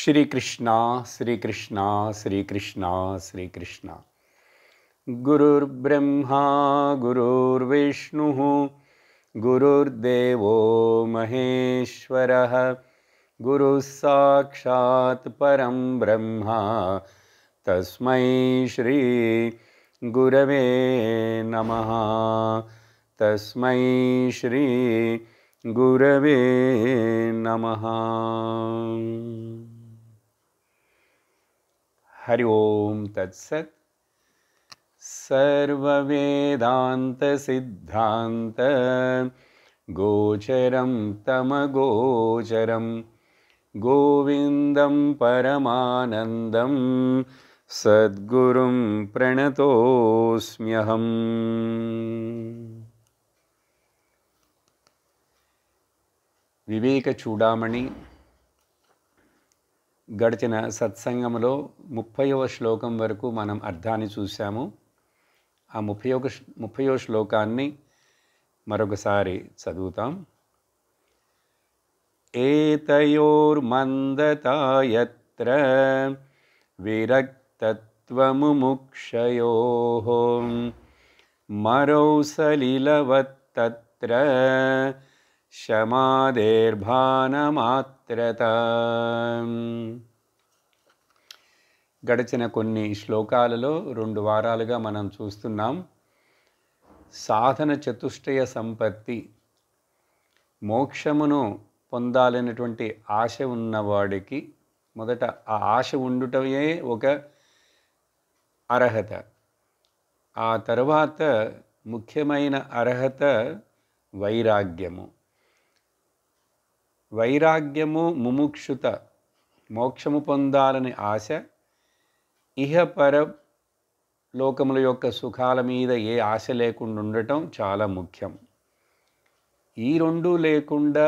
श्री कृष्णा श्री कृष्णा श्री कृष्णा श्री कृष्णा। गुरुर्ब्रह्मा गुरुर्विष्णुः गुरुर्देवो महेश्वरः गुरुः साक्षात् परं ब्रह्मा तस्मै श्री गुरवे नमः। तस्मै श्री गुरवे नमः। हरि ओम तत्सत्। सर्ववेदांत सिद्धांत गोचरं तमगोचरं गोविंदं परमानंदं सद्गुरुं प्रणतोऽस्म्यहम्। వివేక చూడామణి గడిచిన సత్సంగంలో 30వ శ్లోకం వరకు మనం అర్థాన్ని చూసాము. ఆ 30వ శ్లోకాన్ని మరొకసారి చదువుతాం. ఏతయోర్మందతా యత్ర విరక్తత్వముముక్షయోః మరౌ సలిలవత్తత్ర శమాదేర్భానమాత్రత. గడిచిన కొన్ని శ్లోకాలలో 2 వారాలుగా మనం చూస్తున్నాం. సాధన చతుష్టయ సంపత్తి, మోక్షమును పొందాలనేటువంటి ఆశ ఉన్నవాడికి మొదట ఆ ఆశ ఉండుటయే ఒక అర్హత. ఆ తర్వాత ముఖ్యమైన అర్హత వైరాగ్యము. వైరాగ్యము ముముక్షుత, మోక్షము పొందాలని ఆశ, ఇహపర లోకముల యొక్క సుఖాల మీద ఏ ఆశ లేకుండా ఉండటం చాలా ముఖ్యం. ఈ రెండు లేకుండా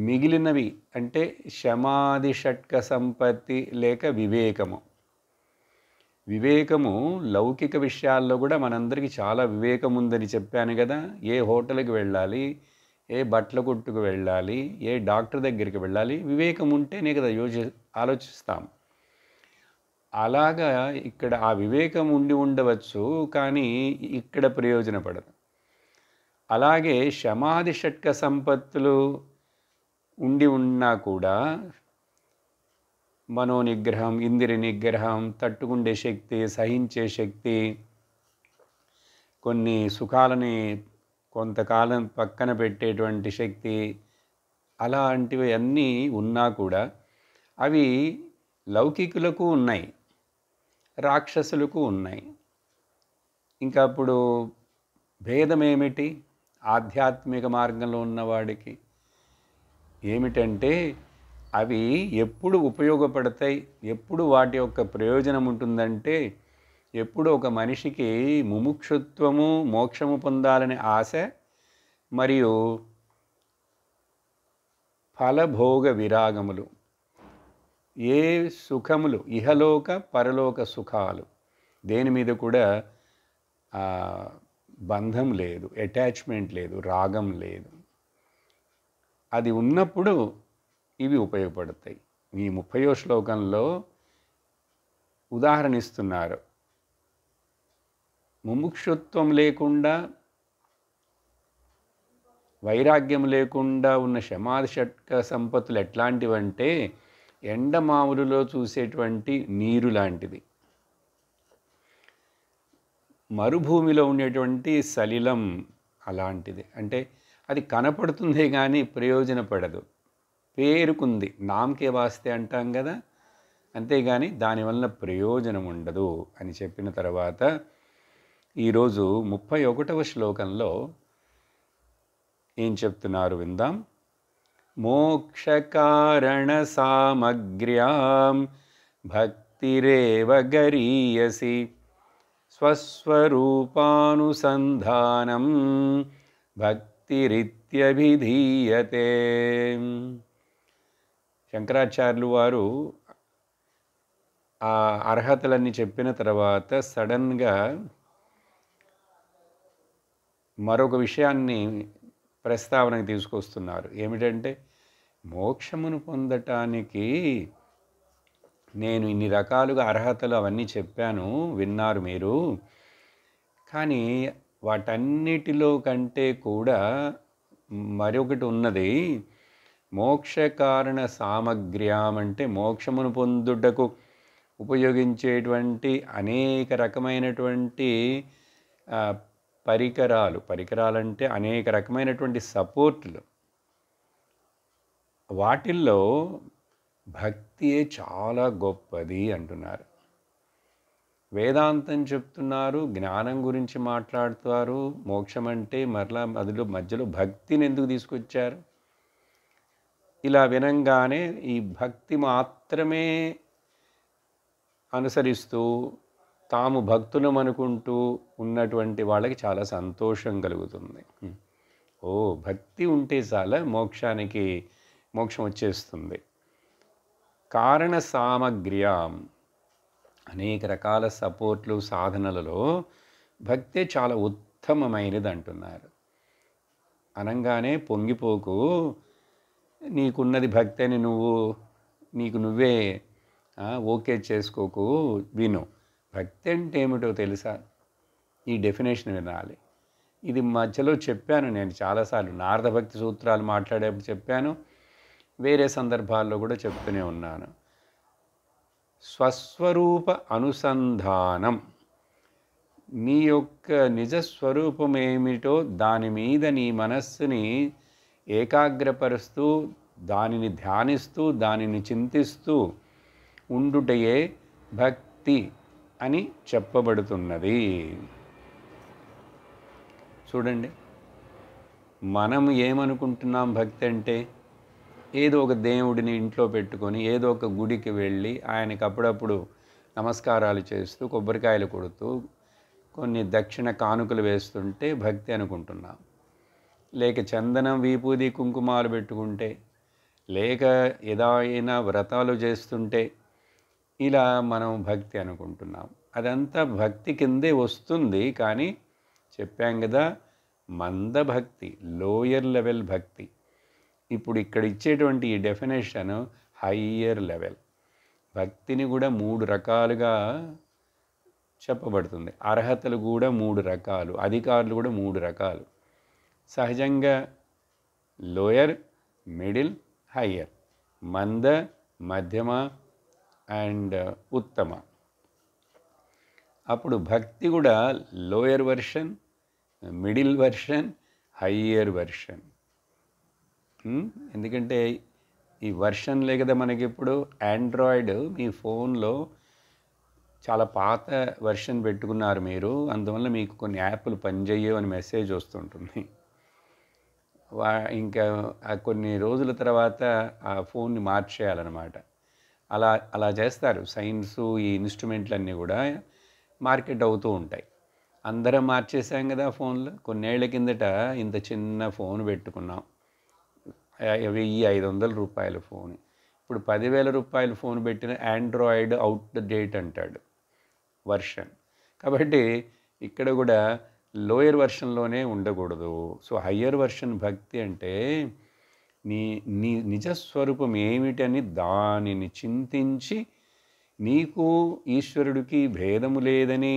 మిగిలినవి అంటే శమాది షట్క సంపత్తి లేక వివేకము. వివేకము లౌకిక విషయాల్లో కూడా మనందరికీ చాలా వివేకం ఉందని చెప్పాను కదా. ఏ హోటల్కి వెళ్ళాలి, ఏ బట్టల కొట్టుకు వెళ్ళాలి, ఏ డాక్టర్ దగ్గరికి వెళ్ళాలి, వివేకం ఉంటేనే కదా ఆలోచిస్తాం. అలాగా ఇక్కడ ఆ వివేకం ఉండి ఉండవచ్చు, కానీ ఇక్కడ ప్రయోజనపడదు. అలాగే శమాది షట్క సంపత్తులు ఉండి ఉన్నా కూడా మనోనిగ్రహం, ఇంద్రియ నిగ్రహం, తట్టుకుండే శక్తి, సహించే శక్తి, కొన్ని సుఖాలని కొంతకాలం పక్కన పెట్టేటువంటి శక్తి, అలాంటివి అన్నీ ఉన్నా కూడా అవి లౌకికులకు ఉన్నాయి, రాక్షసులకు ఉన్నాయి. ఇంకా అప్పుడు భేదం ఏమిటి? ఆధ్యాత్మిక మార్గంలో ఉన్నవాడికి ఏమిటంటే అవి ఎప్పుడు ఉపయోగపడతాయి, ఎప్పుడు వాటి యొక్క ప్రయోజనం ఉంటుందంటే ఎప్పుడు ఒక మనిషికి ముముక్షుత్వము, మోక్షము పొందాలనే ఆశ మరియు ఫలభోగ విరాగములు, ఏ సుఖములు ఇహలోక పరలోక సుఖాలు దేని మీద కూడా బంధం లేదు, అటాచ్మెంట్ లేదు, రాగం లేదు. అది ఉన్నప్పుడు ఇవి ఉపయోగపడతాయి. ఈ 30వ శ్లోకంలో ఉదాహరణ ఇస్తున్నారు. ముముక్షుత్వం లేకుండా, వైరాగ్యం లేకుండా ఉన్న శమాది షట్క సంపత్తులు ఎట్లాంటివంటే ఎండమావులులో చూసేటువంటి నీరు లాంటిది, మరుభూమిలో ఉండేటువంటి సలిలం అలాంటిది. అంటే అది కనపడుతుందే కానీ ప్రయోజనపడదు, పేరుకుంది, నామకే వాస్తే అంటాం కదా, అంతేగాని దానివల్ల ప్రయోజనం ఉండదు అని చెప్పిన తర్వాత ఈరోజు 31వ శ్లోకంలో ఏం చెప్తున్నారు విందాం. మోక్షకారణ సామగ్ర్యాం భక్తిరేవ గరీయసి స్వస్వరూపానుసంధానం భక్తిరిత్యభిధీయతే. శంకరాచార్యులు వారు ఆ అర్హతలన్నీ చెప్పిన తర్వాత సడన్గా మరొక విషయాన్ని ప్రస్తావనకు తీసుకొస్తున్నారు. ఏమిటంటే మోక్షమును పొందటానికి నేను ఇన్ని రకాలుగా అర్హతలు అవన్నీ చెప్పాను, విన్నారు మీరు. కానీ వాటన్నిటిలో కంటే కూడా మరొకటి ఉన్నది. మోక్షకారణ సామగ్ర్యాం అంటే మోక్షమును పొందుటకు ఉపయోగించేటువంటి అనేక రకమైనటువంటి పరికరాలంటే అనేక రకమైనటువంటి సపోర్ట్లు. వాటిల్లో భక్తియే చాలా గొప్పది అంటున్నారు. వేదాంతం చెప్తున్నారు, జ్ఞానం గురించి మాట్లాడుతారు. మోక్షం అంటే మరలా మధ్యలో భక్తిని ఎందుకు తీసుకొచ్చారు? ఇలా వినంగానే ఈ భక్తి మాత్రమే అనుసరిస్తూ తాము భక్తులం అనుకుంటూ ఉన్నటువంటి వాళ్ళకి చాలా సంతోషం కలుగుతుంది. ఓ, భక్తి ఉంటే చాలా మోక్షం వచ్చేస్తుంది. కారణ సామగ్ర్యాం అనేక రకాల సపోర్ట్లు సాధనలలో భక్తే చాలా ఉత్తమమైనది అంటున్నారు. అనంగానే పొంగిపోకు, నీకున్నది భక్తి అని నీకు నువ్వే ఓకే చేసుకోకు. విను, భక్తి అంటే ఏమిటో తెలుసా? ఈ డెఫినేషన్ వినాలి. ఇది మధ్యలో చెప్పాను నేను చాలాసార్లు, నారద భక్తి సూత్రాలు మాట్లాడేప్పుడు చెప్పాను, వేరే సందర్భాల్లో కూడా చెప్తూనే ఉన్నాను. స్వస్వరూప అనుసంధానం, నీ యొక్క నిజస్వరూపం ఏమిటో దాని మీద నీ మనస్సుని ఏకాగ్రపరుస్తూ, దానిని ధ్యానిస్తూ, దానిని చింతిస్తూ ఉండుటయే భక్తి అని చెప్పబడుతున్నది. చూడండి, మనం ఏమనుకుంటున్నాం భక్తి అంటే? ఏదో ఒక దేవుడిని ఇంట్లో పెట్టుకొని ఏదో ఒక గుడికి వెళ్ళి ఆయనకి అప్పుడప్పుడు నమస్కారాలు చేస్తూ, కొబ్బరికాయలు కొడుతూ, కొన్ని దక్షిణ కానుకలు వేస్తుంటే భక్తి అనుకుంటున్నాం. లేక చందనం, విభూది, కుంకుమాలు పెట్టుకుంటే, లేక ఏదైనా వ్రతాలు చేస్తుంటే ఇలా మనం భక్తి అనుకుంటున్నాం. అదంతా భక్తి కిందే వస్తుంది. కానీ చెప్పాం కదా, మంద భక్తి, లోయర్ లెవెల్ భక్తి. ఇప్పుడు ఇక్కడ ఇచ్చేటువంటి ఈ డెఫినేషన్ హయ్యర్ లెవెల్ భక్తిని కూడా 3 రకాలుగా చెప్పబడుతుంది. అర్హతలు కూడా 3 రకాలు, అధికారులు కూడా 3 రకాలు. సహజంగా లోయర్, మిడిల్, హయ్యర్, మంద, మధ్యమ అండ్ ఉత్తమ. అప్పుడు భక్తి కూడా lower version, middle version, higher version. ఎందుకంటే ఈ వర్షన్లే కదా మనకి ఇప్పుడు ఆండ్రాయిడ్ మీ ఫోన్లో చాలా పాత వర్షన్ పెట్టుకున్నారు మీరు, అందువల్ల మీకు కొన్ని యాప్లు పనిచేయవు అని మెసేజ్ వస్తుంటుంది. ఇంకా కొన్ని రోజుల తర్వాత ఆ ఫోన్ని మార్చేయాలన్నమాట. అలా చేస్తారు. సైన్సు, ఈ ఇన్స్ట్రుమెంట్లన్నీ కూడా మార్కెట్ అవుతూ ఉంటాయి. అందరం మార్చేసాం కదా ఫోన్లు. కొన్నేళ్ల కిందట ఇంత చిన్న ఫోన్ పెట్టుకున్నాం, 1500 రూపాయల ఫోన్. ఇప్పుడు 10,000 రూపాయల ఫోన్ పెట్టిన ఆండ్రాయిడ్ అవుట్ డేట్ అంటాడు వర్షన్. కాబట్టి ఇక్కడ కూడా లోయర్ వర్షన్లోనే ఉండకూడదు. సో హయ్యర్ వర్షన్ భక్తి అంటే నీ నిజస్వరూపం ఏమిటని దానిని చింతించి, నీకు ఈశ్వరుడికి భేదము లేదని,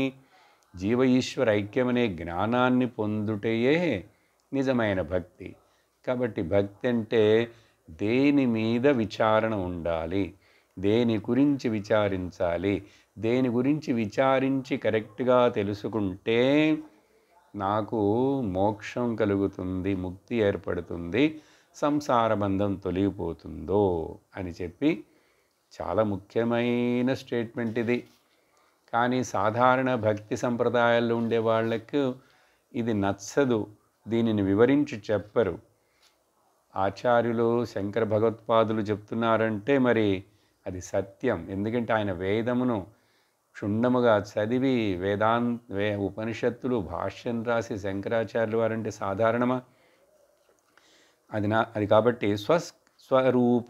జీవ ఈశ్వర ఐక్యమనే జ్ఞానాన్ని పొందుటయే నిజమైన భక్తి. కాబట్టి భక్తి అంటే దేని మీద విచారణ ఉండాలి, దేని గురించి విచారించాలి, దేని గురించి విచారించి కరెక్ట్గా తెలుసుకుంటే నాకు మోక్షం కలుగుతుంది, ముక్తి ఏర్పడుతుంది, సంసార బంధం తొలగిపోతుందో అని చెప్పి చాలా ముఖ్యమైన స్టేట్మెంట్ ఇది. కానీ సాధారణ భక్తి సంప్రదాయాల్లో ఉండే వాళ్ళకు ఇది నచ్చదు, దీనిని వివరించి చెప్పరు. ఆచార్యులు శంకర భగవత్పాదులు చెప్తున్నారంటే మరి అది సత్యం. ఎందుకంటే ఆయన వేదమును క్షుణ్ణముగా చదివి ఉపనిషత్తులు భాష్యం రాసి శంకరాచార్యులు వారంటే సాధారణమా? అది కాబట్టి స్వరూప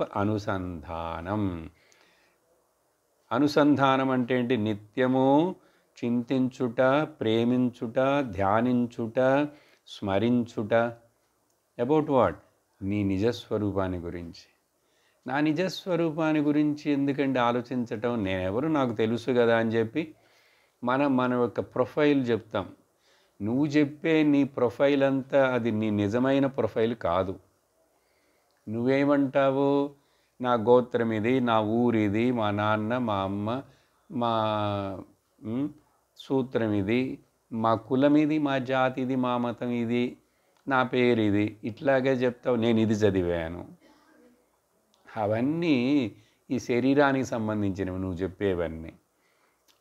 అనుసంధానం అంటే ఏంటి? నిత్యము చింతించుట, ప్రేమించుట, ధ్యానించుట, స్మరించుట. About what? నీ నిజస్వరూపాన్ని గురించి. నా నిజస్వరూపాన్ని గురించి ఎందుకండి ఆలోచించటం, నేనెవరు నాకు తెలుసు కదా అని చెప్పి మన యొక్క ప్రొఫైల్ చెప్తాం. నువ్వు చెప్పే నీ ప్రొఫైల్ అంతా అది నీ నిజమైన ప్రొఫైల్ కాదు. నువ్వేమంటావు, నా గోత్రం ఇది, నా ఊరిది, మా నాన్న, మా అమ్మ, మా సూత్రం ఇది, మా కులం ఇది, మా జాతి ఇది, మా మతం ఇది, నా పేరు ఇది, ఇట్లాగే చెప్తావు. నేను ఇది చదివాను. అవన్నీ ఈ శరీరానికి సంబంధించినవి నువ్వు చెప్పేవన్నీ.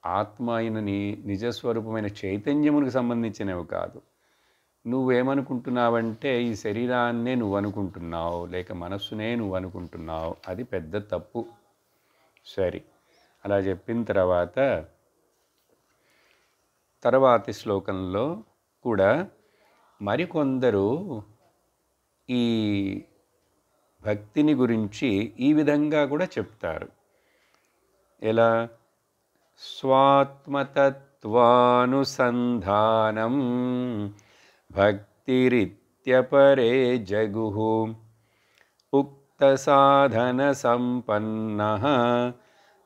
ఆత్మ అయిన నీ నిజస్వరూపమైన చైతన్యమునికి సంబంధించినవి కాదు. నువ్వేమనుకుంటున్నావంటే ఈ శరీరాన్నే నువ్వు అనుకుంటున్నావు, లేక మనస్సునే నువ్వు అనుకుంటున్నావు. అది పెద్ద తప్పు. సరే, అలా చెప్పిన తర్వాతి శ్లోకంలో కూడా మరికొందరు ఈ భక్తిని గురించి ఈ విధంగా కూడా చెప్తారు. ఎలా? స్వాత్మతత్వానుసంధానం భక్తిరిత్యపరే జగుః ఉక్తసాధన సంపన్నః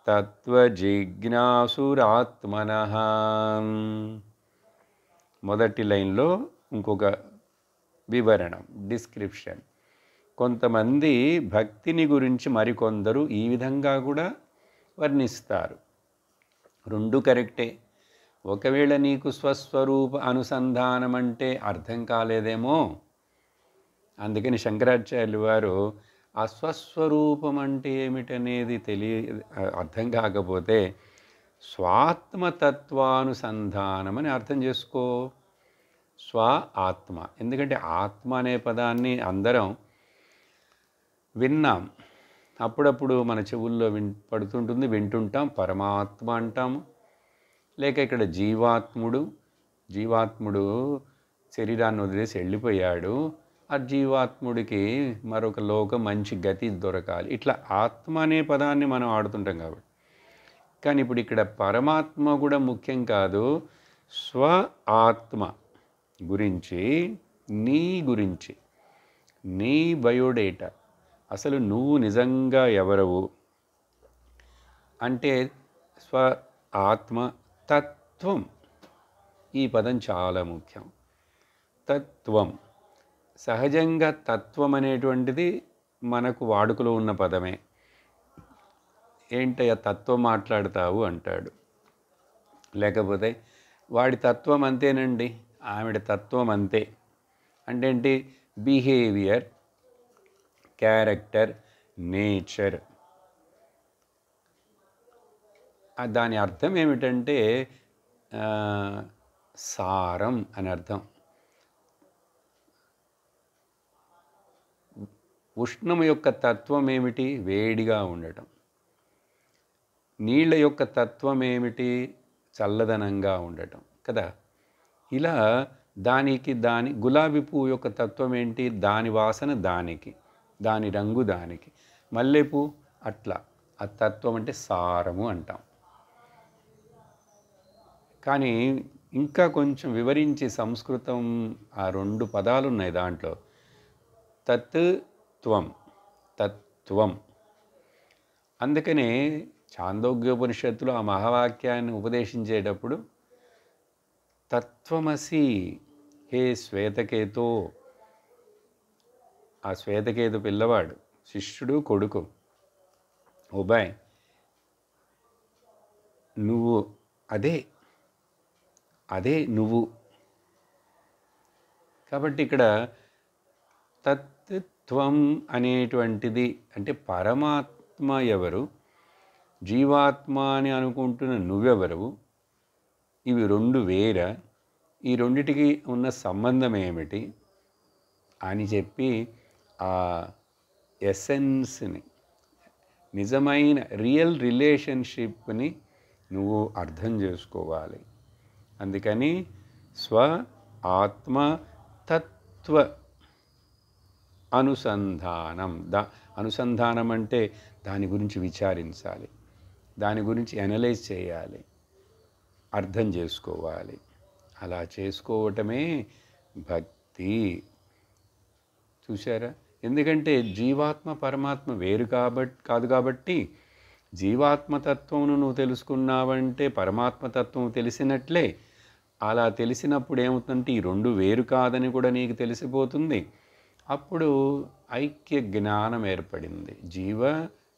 తత్వజిజ్ఞాసురాత్మనః. మొదటి లైన్లో ఇంకొక వివరణం, డిస్క్రిప్షన్. కొంతమంది భక్తిని గురించి మరికొందరు ఈ విధంగా కూడా వర్ణిస్తారు. రెండు కరెక్టే. ఒకవేళ నీకు స్వస్వరూప అనుసంధానం అంటే అర్థం కాలేదేమో, అందుకని శంకరాచార్యులు వారు ఆ స్వస్వరూపం అంటే ఏమిటనేది అర్థం కాకపోతే స్వాత్మతత్వానుసంధానం అని అర్థం చేసుకో. స్వ ఆత్మ. ఎందుకంటే ఆత్మ అనే పదాన్ని అందరం విన్నాం, అప్పుడప్పుడు మన చెవుల్లో పడుతుంటుంది, వింటుంటాం. పరమాత్మ అంటాము, లేక ఇక్కడ జీవాత్ముడు శరీరాన్ని వదిలేసి వెళ్ళిపోయాడు, ఆ జీవాత్ముడికి మరొక లోకం, మంచి గతి దొరకాలి. ఇట్లా ఆత్మ అనే పదాన్ని మనం ఆడుతుంటాం కాబట్టి. కానీ ఇప్పుడు ఇక్కడ పరమాత్మ కూడా ముఖ్యం కాదు. స్వ ఆత్మ గురించి, నీ బయోడేటా, అసలు నువ్వు నిజంగా ఎవరవు అంటే స్వ ఆత్మ తత్వం. ఈ పదం చాలా ముఖ్యం. తత్వం. సహజంగా తత్వం అనేటువంటిది మనకు వాడుకలో ఉన్న పదమే. ఏంటయ్యా తత్వం మాట్లాడతావు అంటాడు. లేకపోతే వాడి తత్వం అంతేనండి, ఆవిడ తత్వం అంతే అంటే ఏంటి? Behaviour, character, nature. దాని అర్థం ఏమిటంటే సారం అని అర్థం. ఉష్ణం యొక్క తత్వం ఏమిటి? వేడిగా ఉండటం. నీళ్ళ యొక్క తత్వం ఏమిటి? చల్లదనంగా ఉండటం కదా. ఇలా దాని గులాబీ పువ్వు యొక్క తత్వం ఏంటి? దాని వాసన దానికి, దాని రంగు దానికి. మల్లెపూ అట్లా. ఆ తత్వం అంటే సారము అంటాం. కానీ ఇంకా కొంచెం వివరించి సంస్కృతం ఆ రెండు పదాలు ఉన్నాయి దాంట్లో. తత్వం. అందుకనే ఛాందోగ్యోపనిషత్తులో ఆ మహావాక్యాన్ని ఉపదేశించేటప్పుడు తత్వమసి హే శ్వేతకేతో, ఆ శ్వేతకేతు పిల్లవాడు, శిష్యుడు కొడుకు, ఉభయ్ నువ్వు అదే నువ్వు. కాబట్టి ఇక్కడ తత్వం అనేటువంటిది అంటే పరమాత్మ ఎవరు, జీవాత్మ అని అనుకుంటున్న నువ్వెవరు, ఇవి రెండు వేరా, ఈ రెండిటికి ఉన్న సంబంధం ఏమిటి అని చెప్పి ఆ ఎసెన్స్ని, నిజమైన రియల్ రిలేషన్షిప్ని నువ్వు అర్థం చేసుకోవాలి. అందుకని స్వ ఆత్మ తత్వ అనుసంధానం. అనుసంధానం అంటే దాని గురించి విచారించాలి, దాని గురించి అనలైజ్ చేయాలి, అర్థం చేసుకోవాలి. అలా చేసుకోవటమే భక్తి. చూసారా? ఎందుకంటే జీవాత్మ పరమాత్మ వేరు కాదు కాబట్టి జీవాత్మతత్వమును నువ్వు తెలుసుకున్నావంటే పరమాత్మతత్వం తెలిసినట్లే. అలా తెలిసినప్పుడు ఏమవుతుందంటే ఈ రెండు వేరు కాదని కూడా నీకు తెలిసిపోతుంది. అప్పుడు ఐక్య జ్ఞానం ఏర్పడింది, జీవ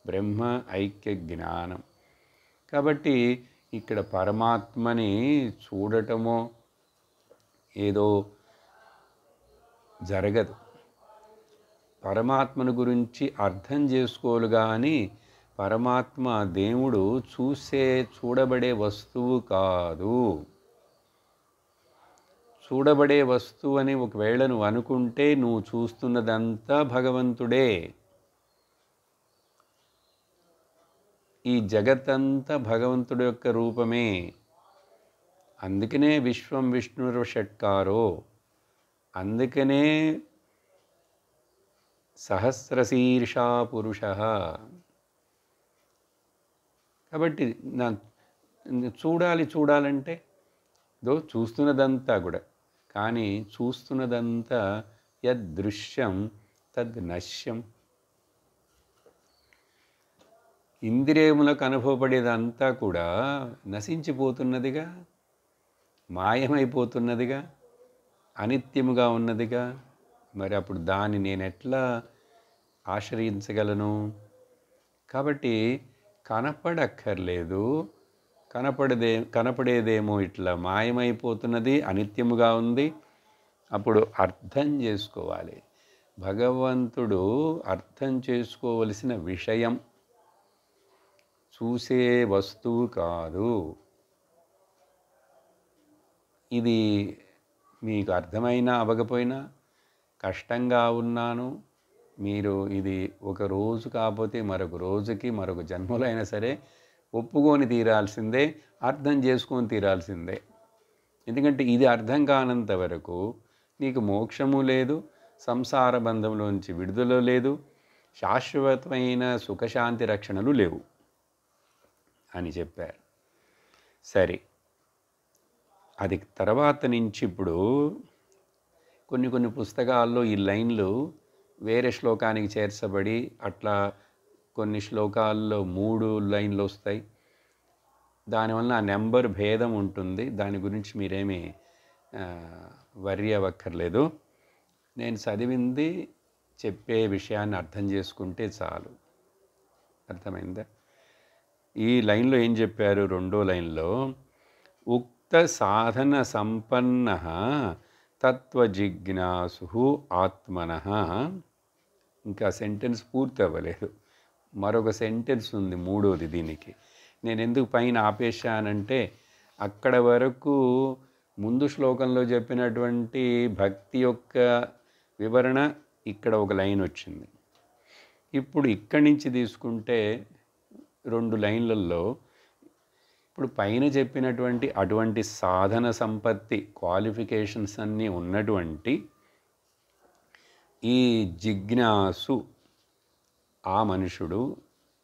బ్రహ్మ ఐక్య జ్ఞానం. కాబట్టి ఇక్కడ పరమాత్మని చూడటమో ఏదో జరగదు. పరమాత్మను గురించి అర్థం చేసుకోవాలి కానీ పరమాత్మ దేవుడు చూడబడే వస్తువు కాదు. చూడబడే వస్తువు అని ఒకవేళ నువ్వు అనుకుంటే నువ్వు చూస్తున్నదంతా భగవంతుడే. ఈ జగత్తంతా భగవంతుడి యొక్క రూపమే. అందుకనే విశ్వం విష్ణుర్ షట్కారో, అందుకనే సహస్రశీర్షా పురుష. కాబట్టి చూడాలంటే చూస్తున్నదంతా కూడా, కానీ చూస్తున్నదంతా యదృశ్యం తద్ నశ్యం. ఇంద్రియములకు అనుభవపడేదంతా కూడా నశించిపోతున్నదిగా, మాయమైపోతున్నదిగా, అనిత్యముగా ఉన్నదిగా. మరి అప్పుడు దాన్ని నేను ఎట్లా ఆశ్రయించగలను? కాబట్టి కనపడక్కర్లేదు, కనపడేదేమో ఇట్లా మాయమైపోతున్నది, అనిత్యముగా ఉంది. అప్పుడు అర్థం చేసుకోవాలి. భగవంతుడు అర్థం చేసుకోవలసిన విషయం, చూసే వస్తువు కాదు. ఇది మీకు అర్థమైనా అవ్వకపోయినా, కష్టంగా ఉన్నాను, మీరు ఇది ఒక రోజు కాకపోతే మరొక రోజుకి మరొక జన్మలైనా సరే ఒప్పుకొని తీరాల్సిందే, అర్థం చేసుకొని తీరాల్సిందే. ఎందుకంటే ఇది అర్థం కానంత వరకు నీకు మోక్షము లేదు, సంసార బంధంలోంచి విడుదల లేదు, శాశ్వతమైన సుఖశాంతి రక్షణలు లేవు అని చెప్పారు. సరే, అది తర్వాత నుంచి ఇప్పుడు కొన్ని పుస్తకాల్లో ఈ లైన్లు వేరే శ్లోకానికి చేర్చబడి అట్లా కొన్ని శ్లోకాల్లో 3 లైన్లు వస్తాయి. దానివల్ల ఆ నెంబర్ భేదం ఉంటుంది. దాని గురించి మీరేమీ వర్రీ అవ్వక్కర్లేదు. నేను చదివింది చెప్పే విషయాన్ని అర్థం చేసుకుంటే చాలు. అర్థమైందా? ఈ లైన్లో ఏం చెప్పారు? 2వ లైన్లో ఉక్త సాధన సంపన్న తత్వజిజ్ఞాసు ఆత్మనః. ఇంకా సెంటెన్స్ పూర్తి అవ్వలేదు, మరొక సెంటెన్స్ ఉంది 3వది దీనికి. నేను ఎందుకు పైన ఆపేశానంటే అక్కడ వరకు ముందు శ్లోకంలో చెప్పినటువంటి భక్తి యొక్క వివరణ ఇక్కడ ఒక లైన్ వచ్చింది. ఇప్పుడు ఇక్కడి నుంచి తీసుకుంటే 2 లైన్లలో ఇప్పుడు పైన చెప్పినటువంటి అటువంటి సాధన సంపత్తి క్వాలిఫికేషన్స్ అన్నీ ఉన్నటువంటి ఈ జిజ్ఞాసు, ఆ మనుషుడు,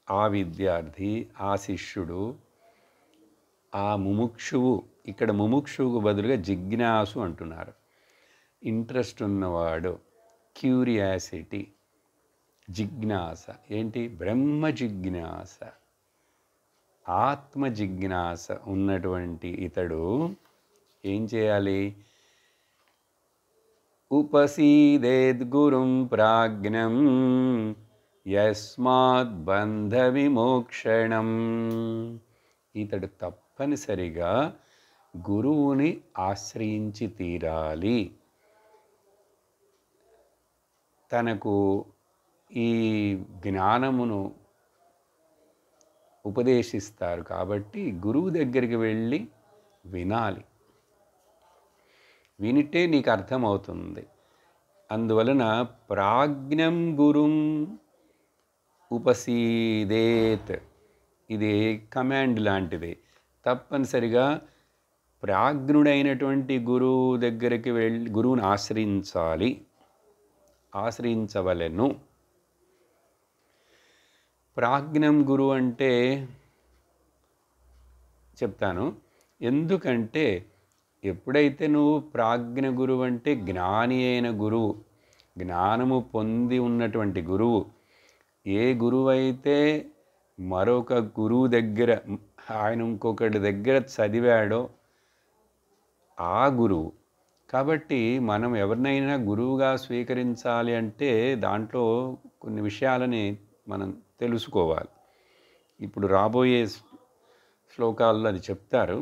ఆ విద్యార్థి, ఆ శిష్యుడు, ఆ ముముక్షువు. ఇక్కడ ముముక్షువుకు బదులుగా జిజ్ఞాసు అంటున్నారు. ఇంట్రెస్ట్ ఉన్నవాడు, క్యూరియాసిటీ, జిజ్ఞాస. ఏంటి? బ్రహ్మ జిజ్ఞాస, ఆత్మ జిజ్ఞాస ఉన్నటువంటి ఇతడు ఏం చేయాలి? ఉపసీదేద్గురుం ప్రాజ్ఞం యస్మాత్ బంధ విమోక్షణం. ఇతడు తప్పనిసరిగా గురువుని ఆశ్రయించి తీరాలి. తనకు ఈ జ్ఞానమును ఉపదేశిస్తారు కాబట్టి గురువు దగ్గరికి వెళ్ళి వినాలి. వినిటే నీకు అర్థమవుతుంది. అందువలన ప్రాజ్ఞం గురుం ఉపసీదేత్, ఇది కమాండ్ లాంటిది. తప్పనిసరిగా ప్రాజ్ఞుడైనటువంటి గురువు దగ్గరికి వెళ్ళి గురువుని ఆశ్రయించాలి, ఆశ్రయించవలెను. ప్రాజ్ఞం గురువు అంటే చెప్తాను. ఎందుకంటే ఎప్పుడైతే నువ్వు ప్రాజ్ఞ గురువు అంటే జ్ఞాని అయిన గురువు, జ్ఞానము పొంది ఉన్నటువంటి గురువు, ఏ గురువు అయితే మరొక గురువు దగ్గర ఆయన ఇంకొకటి దగ్గర చదివాడో ఆ గురువు. కాబట్టి మనం ఎవరినైనా గురువుగా స్వీకరించాలి అంటే దాంట్లో కొన్ని విషయాలని మనం తెలుసుకోవాలి. ఇప్పుడు రాబోయే శ్లోకాల్లో అది చెప్తారు.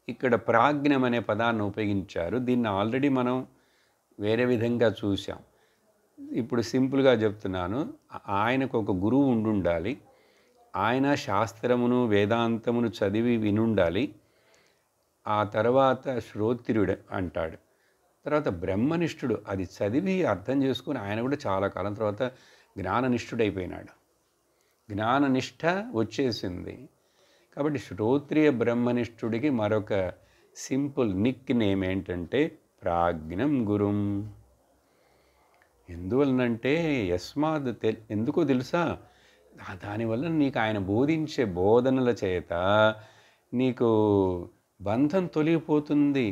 ఇక్కడ ప్రాజ్ఞం అనే పదాన్ని ఉపయోగించారు. దీన్ని ఆల్రెడీ మనం వేరే విధంగా చూసాం. ఇప్పుడు సింపుల్గా చెప్తున్నాను. ఆయనకు ఒక గురువు ఉండుండాలి. ఆయన శాస్త్రమును వేదాంతమును చదివి వినుండాలి. ఆ తర్వాత శ్రోత్రియుడు అంటాడు. తర్వాత బ్రహ్మనిష్ఠుడు అది చదివి అర్థం చేసుకుని ఆయన కూడా చాలా కాలం తర్వాత జ్ఞాననిష్ఠుడైపోయినాడు. జ్ఞాననిష్ఠ వచ్చేసింది. కాబట్టి శ్రోత్రియ బ్రహ్మనిష్ఠుడికి మరొక సింపుల్ నిక్ నేమ్ ఏంటంటే ప్రాజ్ఞం గురుం. ఎందువలనంటే యస్మాద్ ఎందుకో తెలుసా, దానివల్ల నీకు ఆయన బోధించే బోధనల చేత నీకు బంధం తొలగిపోతుంది.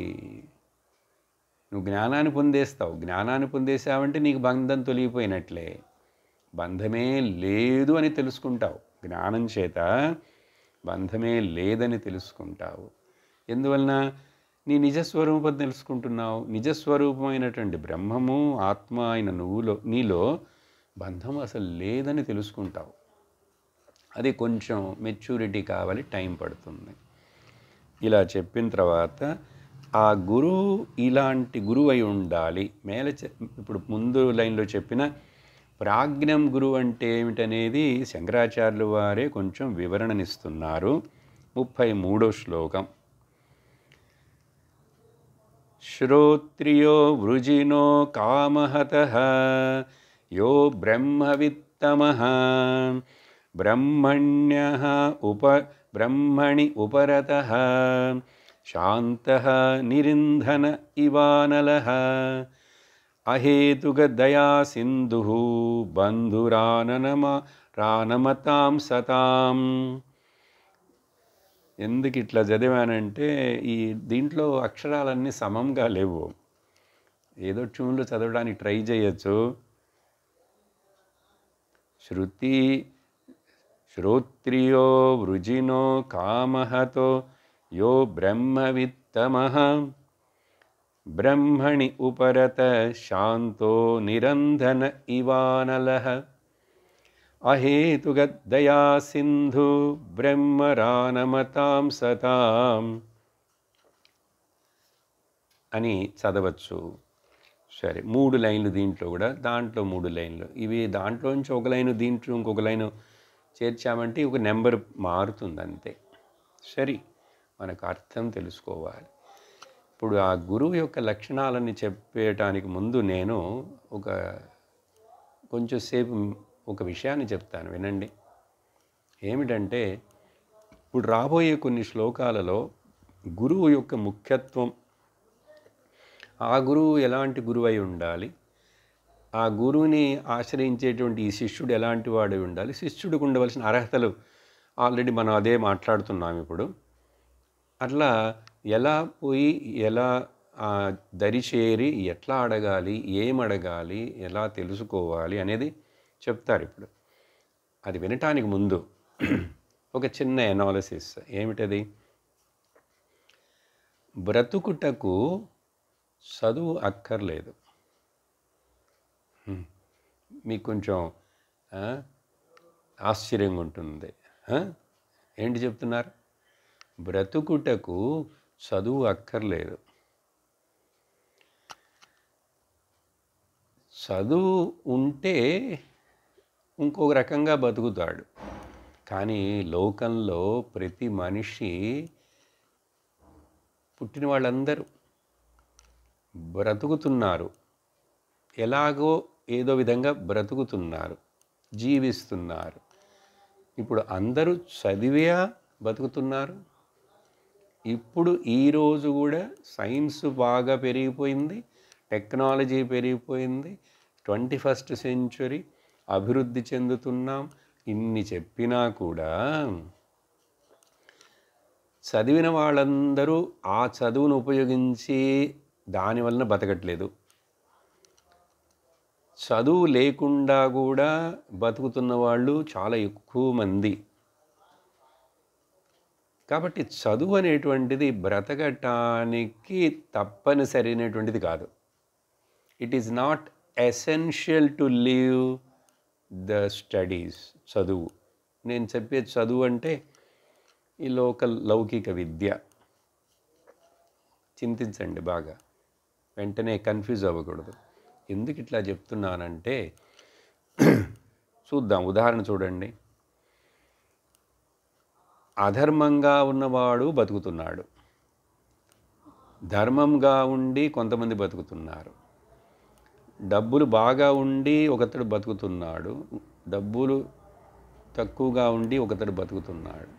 నువ్వు జ్ఞానాన్ని పొందేస్తావు. జ్ఞానాన్ని పొందేసావంటే నీకు బంధం తొలగిపోయినట్లే. బంధమే లేదు అని తెలుసుకుంటావు. జ్ఞానం చేత బంధమే లేదని తెలుసుకుంటావు. ఎందువలన నీ నిజస్వరూపం తెలుసుకుంటున్నావు. నిజస్వరూపమైనటువంటి బ్రహ్మము ఆత్మ అయిన నీలో బంధం అసలు లేదని తెలుసుకుంటావు. అది కొంచెం మెచ్యూరిటీ కావాలి, టైం పడుతుంది. ఇలా చెప్పిన తర్వాత ఆ గురువు ఇలాంటి గురువు అయి ఉండాలి. ఇప్పుడు ముందు లైన్లో చెప్పిన ప్రాజ్ఞం గురువు అంటే ఏమిటనేది శంకరాచార్యులు వారే కొంచెం వివరణనిస్తున్నారు. 33వ శ్లోకం. శ్రోత్రియో వృజినో కామహతః యో బ్రహ్మవిత్తమః బ్రహ్మణి ఉపరతః శాంతః నిరింధన ఇవానలః అహేతుకదయా సింధుః బంధురానమతాం సతాం. ఎందుకు ఇట్లా చదివానంటే దీంట్లో అక్షరాలన్నీ సమంగా లేవు. ఏదో ట్యూన్లు చదవడానికి ట్రై చేయొచ్చు. శ్రోత్రియో వృజినో కామహతో యో బ్రహ్మవిత్తమః బ్రహ్మణి ఉపరత శాంతో నిరంధన ఇవానలః అహేతుకదయా సింధు బ్రహ్మరానమతాం సతాం అని చదవచ్చు. సరే, 3 లైన్లు దీంట్లో కూడా, దాంట్లో 3 లైన్లు. ఇవి దాంట్లో నుంచి ఒక లైను, దీంట్లో ఇంకొక లైను చేర్చామంటే ఒక నెంబర్ మారుతుంది అంతే. సరే, మనకు అర్థం తెలుసుకోవాలి. ఇప్పుడు ఆ గురువు యొక్క లక్షణాలని చెప్పేయటానికి ముందు నేను కొంచెం సేపు ఒక విషయాన్ని చెప్తాను, వినండి. ఏమిటంటే ఇప్పుడు రాబోయే కొన్ని శ్లోకాలలో గురువు యొక్క ముఖ్యత్వం, ఆ గురువు ఎలాంటి గురువు అయి ఉండాలి, ఆ గురువుని ఆశ్రయించేటువంటి ఈ శిష్యుడు ఎలాంటి వాడై ఉండాలి, శిష్యుడికి ఉండవలసిన అర్హతలు ఆల్రెడీ మనం అదే మాట్లాడుతున్నాం ఇప్పుడు. అట్లా ఎలా పోయి ఎలా దరిచేరి ఎట్లా అడగాలి, ఏమడగాలి, ఎలా తెలుసుకోవాలి అనేది చెప్తారు ఇప్పుడు. అది వినటానికి ముందు ఒక చిన్న ఎనాలిసిస్. ఏమిటది? బ్రతుకుటకు చదువు అక్కర్లేదు. మీకు కొంచెం ఆశ్చర్యంగా ఉంటుంది. ఏంటి చెప్తున్నారు? బ్రతుకుటకు చదువు అక్కర్లేదు. చదువు ఉంటే ఇంకొక రకంగా బతుకుతాడు. కానీ లోకంలో ప్రతి మనిషి, పుట్టిన వాళ్ళందరూ బ్రతుకుతున్నారు. ఎలాగో ఏదో విధంగా బ్రతుకుతున్నారు, జీవిస్తున్నారు. ఇప్పుడు అందరూ చదివా బతుకుతున్నారు. ఇప్పుడు ఈరోజు కూడా సైన్స్ బాగా పెరిగిపోయింది, టెక్నాలజీ పెరిగిపోయింది, 21st సెంచురీ అభివృద్ధి చెందుతున్నాం. ఇన్ని చెప్పినా కూడా చదివిన వాళ్ళందరూ ఆ చదువును ఉపయోగించి దానివలన బతకట్లేదు. చదువు లేకుండా కూడా బతుకుతున్న వాళ్ళు చాలా ఎక్కువ మంది. కాబట్టి చదువు అనేటువంటిది బ్రతకటానికి తప్పనిసరైనటువంటిది కాదు. It is not essential to live the studies. చదువు, నేను చెప్పే చదువు అంటే ఈ లౌకిక విద్య. చింతించండి బాగా, వెంటనే కన్ఫ్యూజ్ అవ్వకూడదు. ఎందుకు ఇట్లా చెప్తున్నానంటే చూద్దాం, ఉదాహరణ చూడండి. అధర్మంగా ఉన్నవాడు బతుకుతున్నాడు, ధర్మంగా ఉండి కొంతమంది బతుకుతున్నారు. డబ్బులు బాగా ఉండి ఒకతడు బతుకుతున్నాడు, డబ్బులు తక్కువగా ఉండి ఒకతడు బతుకుతున్నాడు.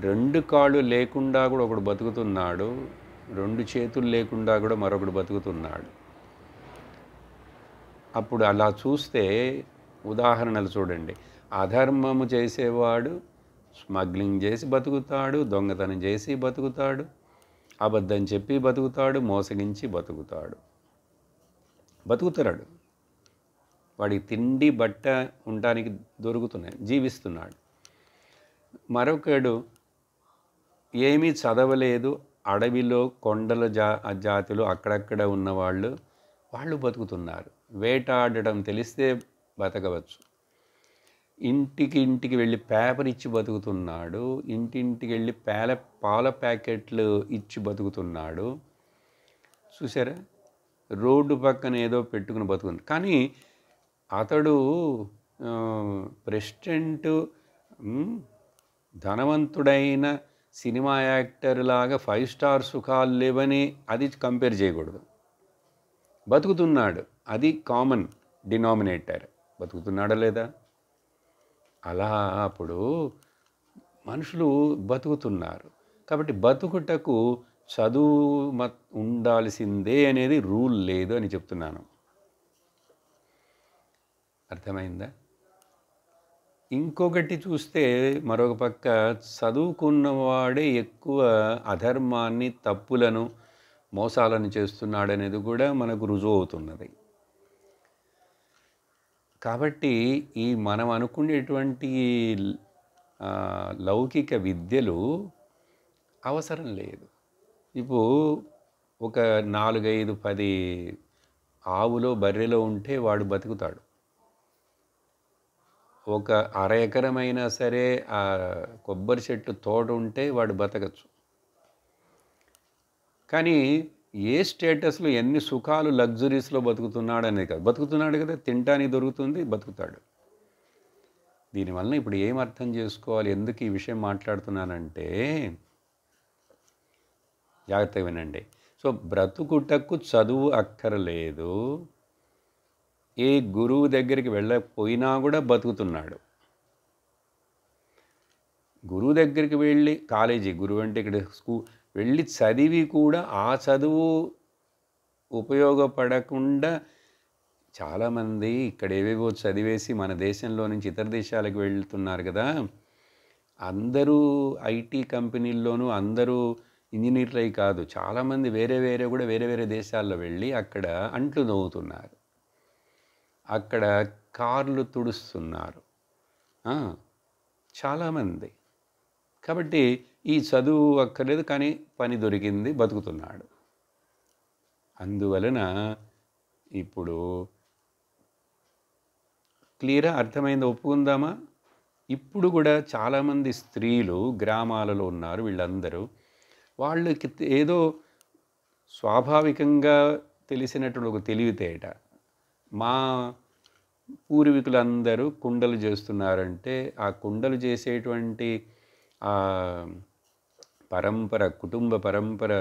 2 కాళ్ళు లేకుండా కూడా ఒకడు బతుకుతున్నాడు, 2 చేతులు లేకుండా కూడా మరొకడు బతుకుతున్నాడు. అప్పుడు అలా చూస్తే ఉదాహరణలు చూడండి. అధర్మము చేసేవాడు స్మగ్లింగ్ చేసి బతుకుతాడు, దొంగతనం చేసి బతుకుతాడు, అబద్ధం చెప్పి బతుకుతాడు, మోసగించి బతుకుతాడు. వాడికి తిండి బట్ట ఉండడానికి దొరుకుతున్నాయి, జీవిస్తున్నాడు. మరొకడు ఏమీ చదవలేదు, అడవిలో కొండల జాతిలో అక్కడక్కడ ఉన్నవాళ్ళు బతుకుతున్నారు. వేటాడడం తెలిస్తే బతకవచ్చు. ఇంటికి వెళ్ళి పేపర్ ఇచ్చి బతుకుతున్నాడు, ఇంటింటికి వెళ్ళి పాల ప్యాకెట్లు ఇచ్చి బతుకుతున్నాడు. చూసారా, రోడ్డు పక్కన ఏదో పెట్టుకుని బతుకుంది. కానీ అతడు ప్రెసిడెంట్, ధనవంతుడైన సినిమా యాక్టర్ లాగా 5 స్టార్ సుఖాలు లేవని అది కంపేర్ చేయకూడదు. బతుకుతున్నాడు, అది కామన్ డినామినేటర్. బతుకుతున్నాడా లేదా? అలా అప్పుడు మనుషులు బతుకుతున్నారు. కాబట్టి బతుకుటకు చదువు ఉండాల్సిందే అనేది రూల్ లేదు అని చెప్తున్నాను. అర్థమైందా? ఇంకొకటి చూస్తే మరొక పక్క చదువుకున్నవాడే ఎక్కువ అధర్మాన్ని, తప్పులను, మోసాలను చేస్తున్నాడనేది కూడా మనకు రుజువు అవుతున్నది. కాబట్టి ఈ మనం అనుకునేటువంటి లౌకిక విద్యలు అవసరం లేదు. ఇప్పుడు ఒక 4, 5, 10 ఆవులో బర్రెలో ఉంటే వాడు బతుకుతాడు. ఒక అర ఎకరమైనా సరే ఆ కొబ్బరి చెట్టు తోట ఉంటే వాడు బతకచ్చు. కానీ ఏ స్టేటస్లో ఎన్ని సుఖాలు లగ్జరీస్లో బతుకుతున్నాడు అనేది కాదు, బతుకుతున్నాడు కదా, తినడానికి దొరుకుతుంది, బతుకుతాడు. దీనివల్ల ఇప్పుడు ఏం అర్థం చేసుకోవాలి, ఎందుకు ఈ విషయం మాట్లాడుతున్నానంటే జాగ్రత్తగా వినండి. సో బ్రతుకుటకు చదువు అక్కర్లేదు. ఏ గురువు దగ్గరికి వెళ్ళకపోయినా కూడా బతుకుతున్నాడు. గురువు దగ్గరికి వెళ్ళి, కాలేజీ గురువు అంటే ఇక్కడ వెళ్ళి చదివి కూడా ఆ చదువు ఉపయోగపడకుండా చాలామంది ఇక్కడ ఏవేవో చదివేసి మన దేశంలో నుంచి ఇతర దేశాలకు వెళ్తున్నారు కదా. అందరూ ఐటీ కంపెనీల్లోనూ అందరూ ఇంజనీర్లై కాదు, చాలామంది వేరే వేరే దేశాల్లో వెళ్ళి అక్కడ అంట్లు తోముతున్నారు, అక్కడ కార్లు తుడుస్తున్నారు చాలామంది. కాబట్టి ఈ చదువు అక్కర్లేదు, కానీ పని దొరికింది, బతుకుతున్నాడు. అందువలన ఇప్పుడు క్లియర్గా అర్థమైంది, ఒప్పుకుందామా? ఇప్పుడు కూడా చాలామంది స్త్రీలు గ్రామాలలో ఉన్నారు. వీళ్ళందరూ వాళ్ళకి ఏదో స్వాభావికంగా తెలిసినటువంటి ఒక తెలివితేట. మా పూర్వీకులందరూ కుండలు చేస్తున్నారంటే ఆ కుండలు చేసేటువంటి పరంపర, కుటుంబ పరంపర,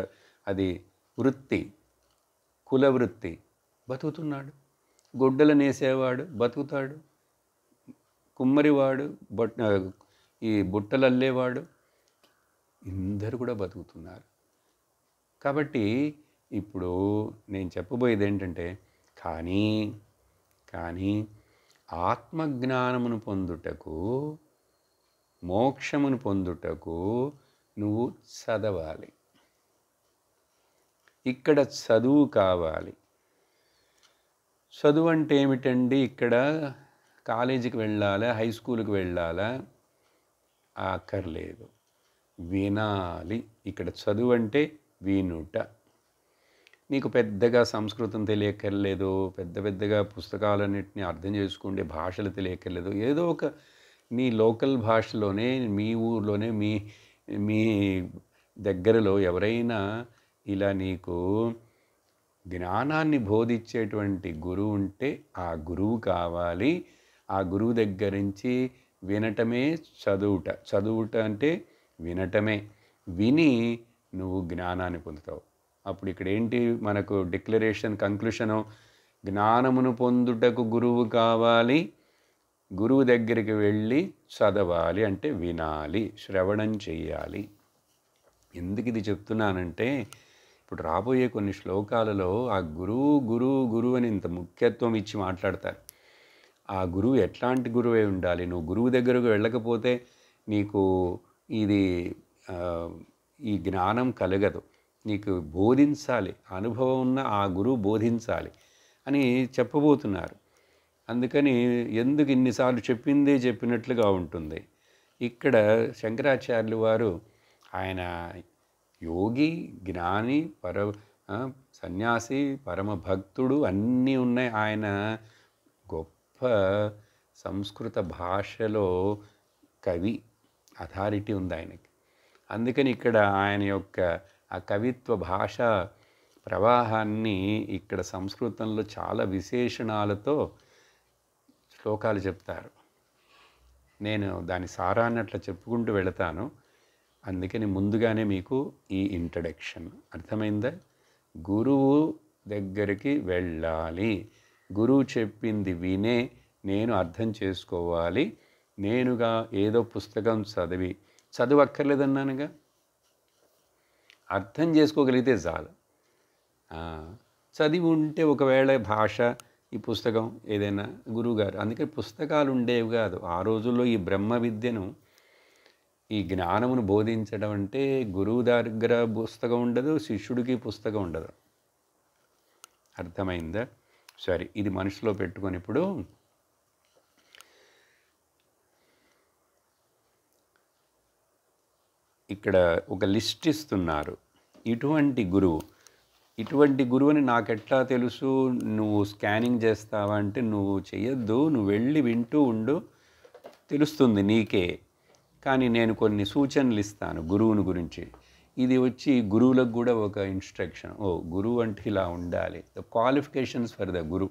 అది వృత్తి, కుల వృత్తి, బతుకుతున్నాడు. గొడ్డలు నేసేవాడు బతుకుతాడు, కుమ్మరివాడు, ఈ బుట్టలు అల్లేవాడు, అందరూ కూడా బతుకుతున్నారు. కాబట్టి ఇప్పుడు నేను చెప్పబోయేది ఏంటంటే, కానీ ఆత్మజ్ఞానమును పొందుటకు, మోక్షమును పొందుటకు నువ్వు చదవాలి. ఇక్కడ చదువు కావాలి. చదువు అంటే ఏమిటండి? ఇక్కడ కాలేజీకి వెళ్ళాలా, హై స్కూల్కి వెళ్ళాలా? అక్కర్లేదు, వినాలి. ఇక్కడ చదువు అంటే వినుట. నీకు పెద్దగా సంస్కృతం తెలియక్కర్లేదు, పెద్దగా పుస్తకాలన్నింటినీ అర్థం చేసుకుంటే భాషలు తెలియక్కర్లేదు. ఏదో ఒక నీ లోకల్ భాషలోనే, మీ ఊర్లోనే, మీ మీ దగ్గరలో ఎవరైనా ఇలా నీకు జ్ఞానాన్ని బోధించేటువంటి గురువు ఉంటే ఆ గురువు కావాలి. ఆ గురువు దగ్గర నుంచి వినటమే చదువుట అంటే వినటమే. విని నువ్వు జ్ఞానాన్ని పొందుతావు. అప్పుడు ఇక్కడ ఏంటి మనకు డిక్లరేషన్, కంక్లూషను? జ్ఞానమును పొందుటకు గురువు కావాలి, గురువు దగ్గరికి వెళ్ళి చదవాలి, అంటే వినాలి, శ్రవణం చెయ్యాలి. ఎందుకు ఇది చెప్తున్నానంటే, ఇప్పుడు రాబోయే కొన్ని శ్లోకాలలో ఆ గురువు అని ఇంత ముఖ్యత్వం ఇచ్చి మాట్లాడతారు. ఆ గురువు ఎట్లాంటి గురువే ఉండాలి? నువ్వు గురువు దగ్గరకు వెళ్ళకపోతే నీకు ఇది ఈ జ్ఞానం కలగదు. నీకు బోధించాలి, అనుభవం ఉన్న ఆ గురువు బోధించాలి అని చెప్పబోతున్నారు. అందుకని ఎందుకు ఇన్నిసార్లు చెప్పిందే చెప్పినట్లుగా ఉంటుంది. ఇక్కడ శంకరాచార్యులు వారు ఆయన యోగి, జ్ఞాని, సన్యాసి, పరమ భక్తుడు అన్నీ ఉన్నాయి. ఆయన గొప్ప సంస్కృత భాషలో కవి, అథారిటీ ఉంది ఆయనకి. అందుకని ఇక్కడ ఆయన యొక్క ఆ కవిత్వ భాష ప్రవాహాన్ని ఇక్కడ సంస్కృతంలో చాలా విశేషణాలతో శ్లోకాలు చెప్తారు. నేను దాని సారాన్ని అట్లా చెప్పుకుంటూ వెళతాను. అందుకని ముందుగానే మీకు ఈ ఇంట్రడక్షన్ అర్థమైందా? గురువు దగ్గరికి వెళ్ళాలి, గురువు చెప్పింది వినే నేను అర్థం చేసుకోవాలి. నేనుగా ఏదో పుస్తకం చదువు అక్కర్లేదన్నానుగా, అర్థం చేసుకోగలిగితే చాలు. చదివి ఉంటే ఒకవేళ భాష, ఈ పుస్తకం ఏదైనా గురువుగారు, అందుకని పుస్తకాలు ఉండేవి కాదు ఆ రోజుల్లో. ఈ బ్రహ్మ విద్యను, ఈ జ్ఞానమును బోధించడం అంటే గురువు దగ్గర పుస్తకం ఉండదు, శిష్యుడికి పుస్తకం ఉండదు. అర్థమైందా? సరే, ఇది మనసులో పెట్టుకొని ఇప్పుడు ఇక్కడ ఒక లిస్ట్ ఇస్తున్నారు. ఇటువంటి గురువు అని నాకెట్లా తెలుసు? నువ్వు స్కానింగ్ చేస్తావా అంటే నువ్వు చెయ్యొద్దు, నువ్వు వెళ్ళి వింటూ ఉండు, తెలుస్తుంది నీకే. కానీ నేను కొన్ని సూచనలు ఇస్తాను గురువుని గురించి. ఇది వచ్చి గురువులకు కూడా ఒక ఇన్స్ట్రక్షన్. గురువు అంటే ఇలా ఉండాలి, ద క్వాలిఫికేషన్స్ ఫర్ ద గురు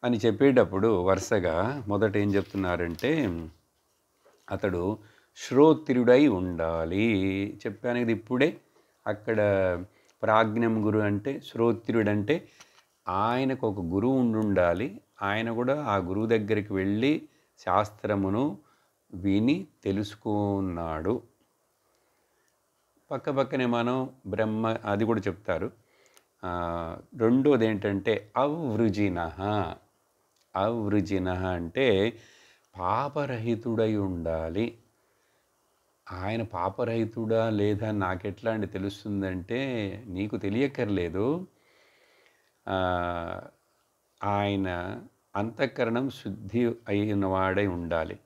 అని చెప్పేటప్పుడు వరుసగా మొదట ఏం చెప్తున్నారంటే, అతడు శ్రోత్రుడై ఉండాలి. చెప్పాను ఇది ఇప్పుడే. అక్కడ ప్రాజ్ఞం గురు అంటే, శ్రోత్రుడంటే ఆయనకు ఒక గురువు ఉండాలి. ఆయన కూడా ఆ గురువు దగ్గరికి వెళ్ళి శాస్త్రమును విని తెలుసుకున్నాడు. పక్కనే మనం బ్రహ్మ, అది కూడా చెప్తారు. రెండోది ఏంటంటే అవృజిన అంటే పాపరహితుడై ఉండాలి. ఆయన పాపరహితుడా లేదా నాకెట్లా అంటే తెలుస్తుందంటే, నీకు తెలియక్కర్లేదు. ఆయన అంతఃకరణం శుద్ధి అయిన వాడై ఉండాలి.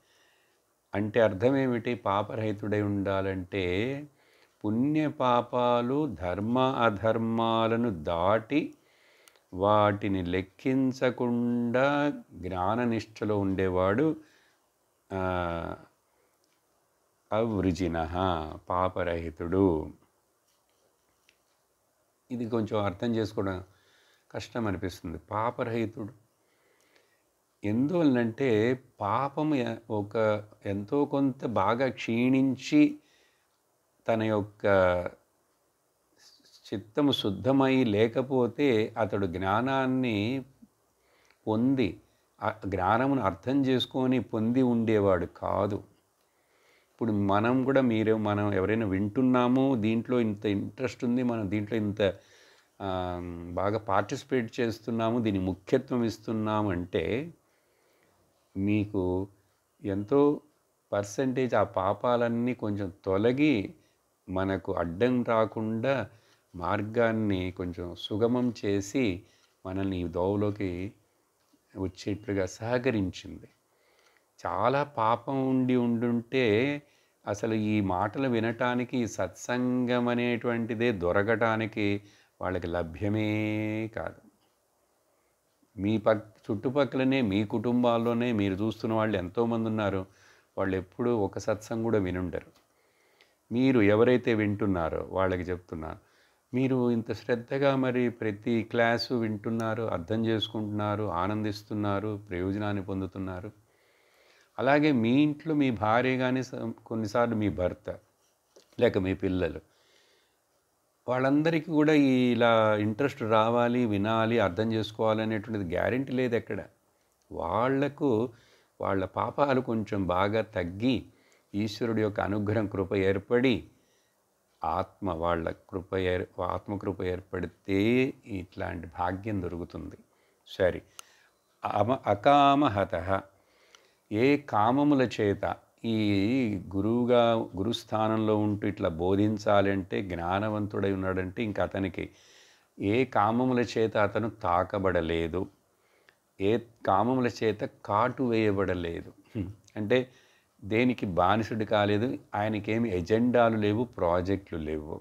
అంటే అర్థం ఏమిటి? పాపరహితుడై ఉండాలంటే పుణ్యపాపాలు, ధర్మ అధర్మాలను దాటి వాటిని లెక్కించకుండా జ్ఞాననిష్టలో ఉండేవాడు అవృజిన, పాపరహితుడు. ఇది కొంచెం అర్థం చేసుకోవడం కష్టం అనిపిస్తుంది. పాపరహితుడు ఎందువల్లంటే పాపము ఎంతో కొంత బాగా క్షీణించి తన యొక్క చిత్తము శుద్ధమై లేకపోతే అతడు జ్ఞానాన్ని పొంది, జ్ఞానమును అర్థం చేసుకొని పొంది ఉండేవాడు కాదు. ఇప్పుడు మనం కూడా మనం ఎవరైనా వింటున్నాము, దీంట్లో ఇంత ఇంట్రెస్ట్ ఉంది, మనం దీంట్లో ఇంత బాగా పార్టిసిపేట్ చేస్తున్నాము, దీని ముఖ్యత్వం ఇస్తున్నాము అంటే మీకు ఎంతో పర్సంటేజ్ ఆ పాపాలన్నీ కొంచెం తొలగి మనకు అడ్డం రాకుండా మార్గాన్ని కొంచెం సుగమం చేసి మనల్ని ఈ దోవలోకి వచ్చేట్లుగా సహకరించింది. చాలా పాపం ఉండుంటే అసలు ఈ మాటలు వినటానికి, సత్సంగం అనేటువంటిదే దొరకటానికి వాళ్ళకి లభ్యమే కాదు. మీ చుట్టుపక్కలనే, మీ కుటుంబాల్లోనే మీరు చూస్తున్న వాళ్ళు ఎంతోమంది ఉన్నారు. వాళ్ళు ఎప్పుడూ ఒక సత్సంగం కూడా వినుండరు. మీరు ఎవరైతే వింటున్నారో వాళ్ళకి చెప్తున్నాను, మీరు ఇంత శ్రద్ధగా మరి ప్రతి క్లాసు వింటున్నారు, అర్థం చేసుకుంటున్నారు, ఆనందిస్తున్నారు, ప్రయోజనాన్ని పొందుతున్నారు. అలాగే మీ ఇంట్లో మీ భార్య కానీ, కొన్నిసార్లు మీ భర్త లేక మీ పిల్లలు, వాళ్ళందరికీ కూడా ఇలా ఇంట్రెస్ట్ రావాలి, వినాలి, అర్థం చేసుకోవాలి అనేటువంటిది గ్యారెంటీ లేదు ఎక్కడ. వాళ్లకు వాళ్ళ పాపాలు కొంచెం బాగా తగ్గి ఈశ్వరుడి యొక్క అనుగ్రహం, కృప ఏర్పడి ఆత్మకృప ఏర్పడితే ఇట్లాంటి భాగ్యం దొరుకుతుంది. సరే, అకామహత, ఏ కామముల చేత ఈ గురుస్థానంలో ఉంటూ ఇట్లా బోధించాలంటే, జ్ఞానవంతుడై ఉన్నాడంటే ఇంక అతనికి ఏ కామముల చేత అతను తాకబడలేదు, ఏ కామముల చేత కాటు వేయబడలేదు. అంటే దేనికి బానిసుడు కాలేదు, ఆయనకేమి ఎజెండాలు లేవు, ప్రాజెక్టులు లేవు.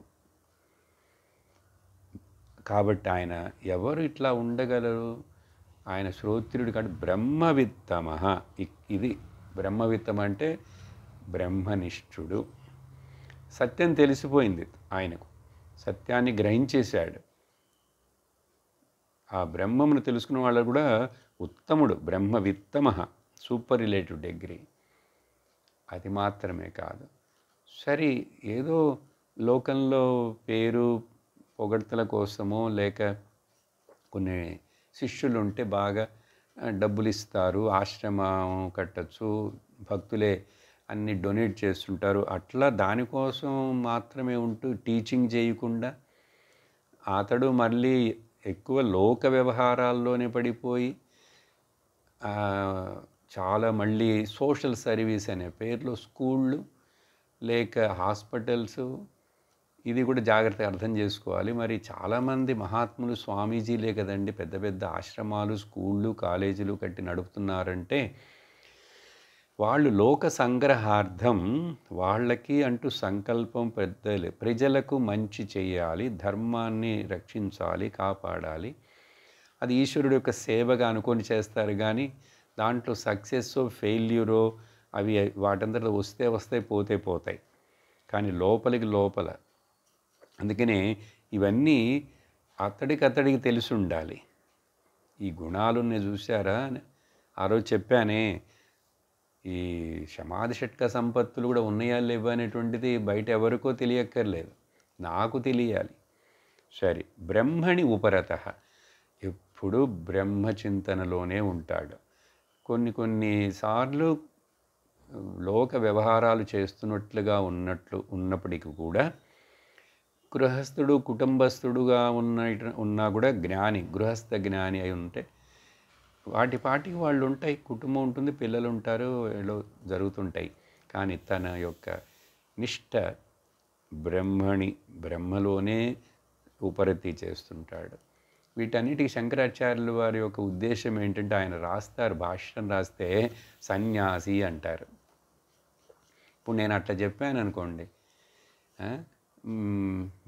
కాబట్టి ఆయన ఎవరు ఇట్లా ఉండగలరు? ఆయన శ్రోత్రుడు కాదు, బ్రహ్మవిత్తమ. ఇది బ్రహ్మవిత్తమ అంటే బ్రహ్మనిష్ఠుడు. సత్యం తెలిసిపోయింది ఆయనకు, సత్యాన్ని గ్రహించేశాడు. ఆ బ్రహ్మమును తెలుసుకున్న వాళ్ళు కూడా ఉత్తముడు, బ్రహ్మవిత్తమ, సూపర్రిలేటివ్ డిగ్రీ. అది మాత్రమే కాదు, సరే ఏదో లోకంలో పేరు పొగడ్తల కోసమో, లేక కొన్ని శిష్యులు ఉంటే బాగా డబ్బులు ఇస్తారు, ఆశ్రమం కట్టచ్చు, భక్తులే అన్ని డొనేట్ చేస్తుంటారు, అట్లా దానికోసం మాత్రమే ఉంటూ టీచింగ్ చేయకుండా అతడు మళ్ళీ ఎక్కువ లోక వ్యవహారాల్లోనే పడిపోయి చాలా మళ్ళీ సోషల్ సర్వీస్ అనే పేరులో స్కూళ్ళు లేక హాస్పిటల్స్, ఇది కూడా జాగ్రత్తగా అర్థం చేసుకోవాలి. మరి చాలామంది మహాత్ములు, స్వామీజీలే కదండి పెద్ద పెద్ద ఆశ్రమాలు, స్కూళ్ళు, కాలేజీలు కట్టి నడుపుతున్నారంటే వాళ్ళు లోక సంగ్రహార్థం, వాళ్ళకి అంటూ సంకల్పం పెద్దలే, ప్రజలకు మంచి చేయాలి, ధర్మాన్ని రక్షించాలి, కాపాడాలి, అది ఈశ్వరుడు యొక్క సేవగా అనుకొని చేస్తారు. కానీ దాంట్లో సక్సెస్సో ఫెయిల్యూరో అవి వాటంతట వస్తే పోతాయి, కానీ లోపల. అందుకనే ఇవన్నీ అతడికి తెలిసి ఉండాలి. ఈ గుణాలున్న చూసారా, ఆ రోజు చెప్పానే, ఈ సమాధి షట్క సంపత్తులు కూడా ఉన్నాయా లేవా అనేటువంటిది బయట ఎవరికో తెలియక్కర్లేదు, నాకు తెలియాలి. సరే, బ్రహ్మణి ఉపరత, ఎప్పుడు బ్రహ్మచింతనలోనే ఉంటాడు. కొన్నిసార్లు లోక వ్యవహారాలు చేస్తున్నట్లుగా ఉన్నప్పటికీ కూడా గృహస్థుడు, కుటుంబస్థుడుగా ఉన్నా కూడా జ్ఞాని, గృహస్థ జ్ఞాని అయి ఉంటే వాటికి వాళ్ళు ఉంటాయి, కుటుంబం ఉంటుంది, పిల్లలు ఉంటారు, ఏదో జరుగుతుంటాయి. కానీ తన యొక్క నిష్ట బ్రహ్మలోనే ఉపరతి చేస్తుంటాడు. వీటన్నిటికీ శంకరాచార్యుల వారి యొక్క ఉద్దేశం ఏంటంటే, ఆయన రాస్తారు, భాష్యం రాస్తే సన్యాసి అంటారు. ఇప్పుడు నేను అట్లా చెప్పాను అనుకోండి,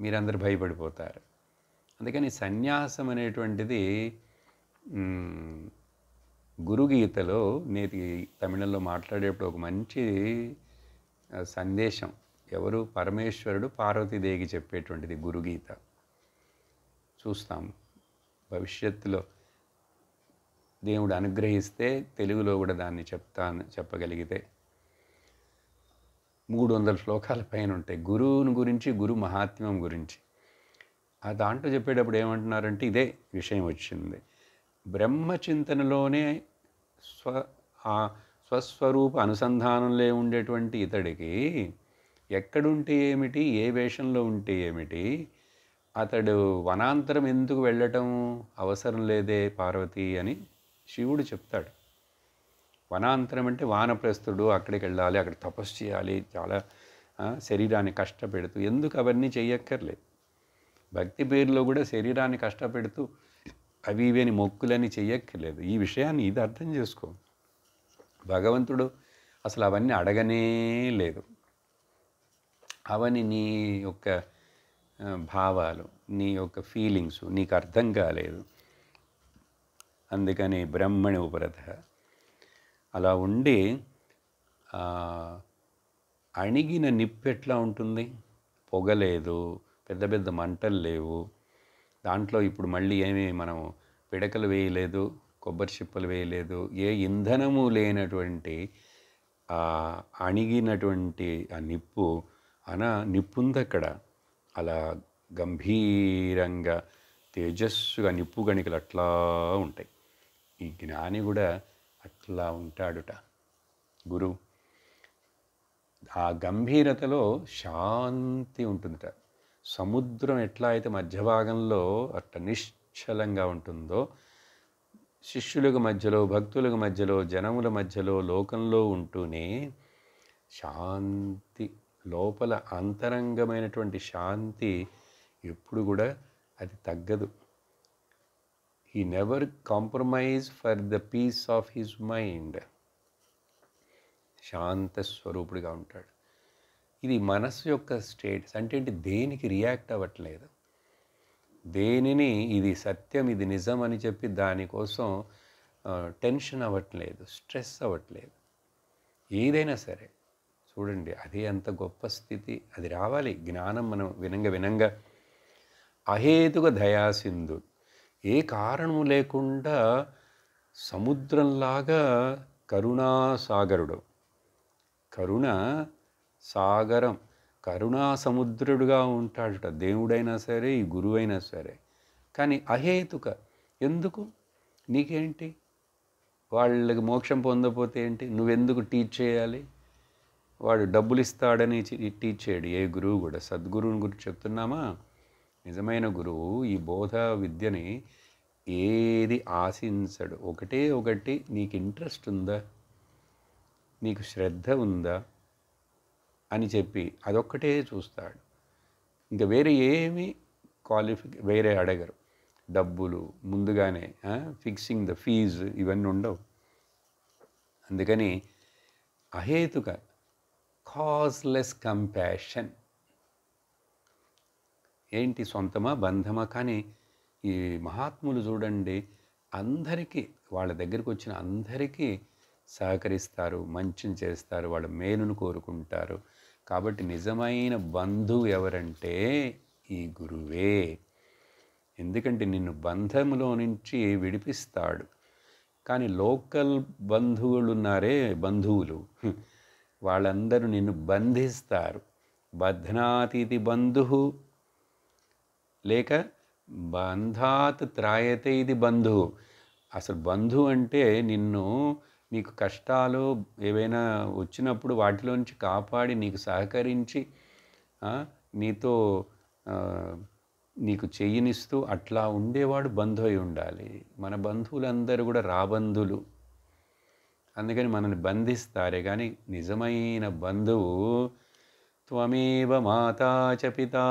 మీరందరూ భయపడిపోతారు. అందుకని సన్యాసం అనేటువంటిది గురుగీతలో నేటి తమిళంలో మాట్లాడేప్పుడు ఒక మంచి సందేశం, ఎవరు పరమేశ్వరుడు పార్వతీదేవికి చెప్పేటువంటిది గురుగీత. చూస్తాం భవిష్యత్తులో దేవుడు అనుగ్రహిస్తే తెలుగులో కూడా దాన్ని చెప్పగలిగితే 300 శ్లోకాల పైన ఉంటాయి గురువుని గురించి, గురు మహాత్మ్యం గురించి. ఆ దాంట్లో చెప్పేటప్పుడు ఏమంటున్నారంటే ఇదే విషయం వచ్చింది, బ్రహ్మచింతనలోనే స్వస్వరూప అనుసంధానంలో ఉండేటువంటి ఇతడికి ఎక్కడుంటే ఏమిటి, ఏ వేషంలో ఉంటే ఏమిటి, అతడు వనాంతరం ఎందుకు వెళ్ళటం అవసరం లేదే పార్వతి అని శివుడు చెప్తాడు. వనాంతరం అంటే వానప్రస్థుడు, అక్కడికి వెళ్ళాలి, అక్కడ తపస్సు చేయాలి, చాలా శరీరాన్ని కష్టపెడుతూ, ఎందుకు అవన్నీ చెయ్యక్కర్లేదు. భక్తి పేరులో కూడా శరీరాన్ని కష్టపెడుతూ అవి ఇవని మొక్కులని చెయ్యక్కర్లేదు. ఈ విషయాన్ని ఇది అర్థం చేసుకో. భగవంతుడు అసలు అవన్నీ అడగనే లేదు. అవన్నీ నీ యొక్క భావాలు, నీ యొక్క ఫీలింగ్స్ నీకు అర్థం కాలేదు. అందుకని బ్రహ్మణి ఉపరత అలా ఉండి అణిగిన నిప్పు ఎట్లా ఉంటుంది? పొగలేదు, పెద్ద పెద్ద మంటలు లేవు, దాంట్లో ఇప్పుడు మళ్ళీ ఏమీ మనం పిడకలు వేయలేదు, కొబ్బరి చిప్పలు వేయలేదు, ఏ ఇంధనము లేనటువంటి అణిగినటువంటి ఆ నిప్పు నిప్పుంది అక్కడ. అలా గంభీరంగా తేజస్సుగా నిప్పు గణికలు అట్లా ఉంటాయి. ఈ జ్ఞాని కూడా అట్లా ఉంటాడుట గురువు. ఆ గంభీరతలో శాంతి ఉంటుందట. సముద్రం ఎట్లా అయితే మధ్య భాగంలో అట్లా నిశ్చలంగా ఉంటుందో, శిష్యులకు మధ్యలో, భక్తులకు మధ్యలో, జనముల మధ్యలో, లోకంలో ఉంటూనే శాంతి, లోపల అంతరంగమైనటువంటి శాంతి ఎప్పుడు కూడా అది తగ్గదు. He never compromise for the peace of his mind. శాంత స్వరూపుడిగా ఉంటాడు. ఇది మనస్సు యొక్క స్టేటస్. అంటే ఏంటి? దేనికి రియాక్ట్ అవ్వట్లేదు, దేనిని ఇది సత్యం, ఇది నిజం అని చెప్పి దానికోసం టెన్షన్ అవ్వట్లేదు, స్ట్రెస్ అవ్వట్లేదు. ఏదైనా సరే చూడండి, అది అంత గొప్ప స్థితి. అది రావాలి. జ్ఞానం మనం వినంగా అహేతుక దయాసింధు, ఏ కారణము లేకుండా సముద్రంలాగా కరుణాసాగరుడు, కరుణ సాగరం, కరుణా సముద్రుడుగా ఉంటాడట. దేవుడైనా సరే, ఈ గురువైనా సరే. కానీ అహేతుక. ఎందుకు? నీకేంటి? వాళ్ళకి మోక్షం పొందకపోతే ఏంటి? నువ్వెందుకు టీచ్ చేయాలి? వాడు డబ్బులు ఇస్తాడని టీచ్ చేయడు ఏ గురువు కూడా. సద్గురువుని గురించి చెప్తున్నామా? నిజమైన గురువు ఈ బోధ విద్యని ఏది ఆశించడు. ఒకటి నీకు ఇంట్రెస్ట్ ఉందా, నీకు శ్రద్ధ ఉందా అని చెప్పి అదొక్కటే చూస్తాడు. ఇంకా వేరే ఏమి వేరే అడగరు. డబ్బులు ముందుగానే ఫిక్సింగ్ ద ఫీజు ఇవన్నీ ఉండవు. అందుకని అహేతుక కాజ్లెస్ కంపాషన్. ఏంటి? సొంతమా బంధమా? కానీ ఈ మహాత్ములు చూడండి, అందరికీ, వాళ్ళ దగ్గరికి వచ్చిన అందరికీ సహకరిస్తారు, మంచిని చేస్తారు, వాళ్ళ మేలును కోరుకుంటారు. కాబట్టి నిజమైన బంధువు ఎవరంటే ఈ గురువే. ఎందుకంటే నిన్ను బంధములో నుంచి విడిపిస్తాడు. కానీ లోకల్ బంధువులు ఉన్నారే, బంధువులు, వాళ్ళందరూ నిన్ను బంధిస్తారు. బధ్నాతిథి బంధు లేక బంధాత్ త్రాయతే ఇది బంధువు. అసలు బంధువు అంటే నీకు కష్టాలు ఏవైనా వచ్చినప్పుడు వాటిలోంచి కాపాడి నీకు సహకరించి నీతో నీకు చెయ్యనిస్తూ అట్లా ఉండేవాడు బంధువు అయి ఉండాలి. మన బంధువులందరూ కూడా రాబంధులు. అందుకని మనల్ని బంధిస్తారే కానీ నిజమైన బంధువు త్వమేవ మాతా చ పితా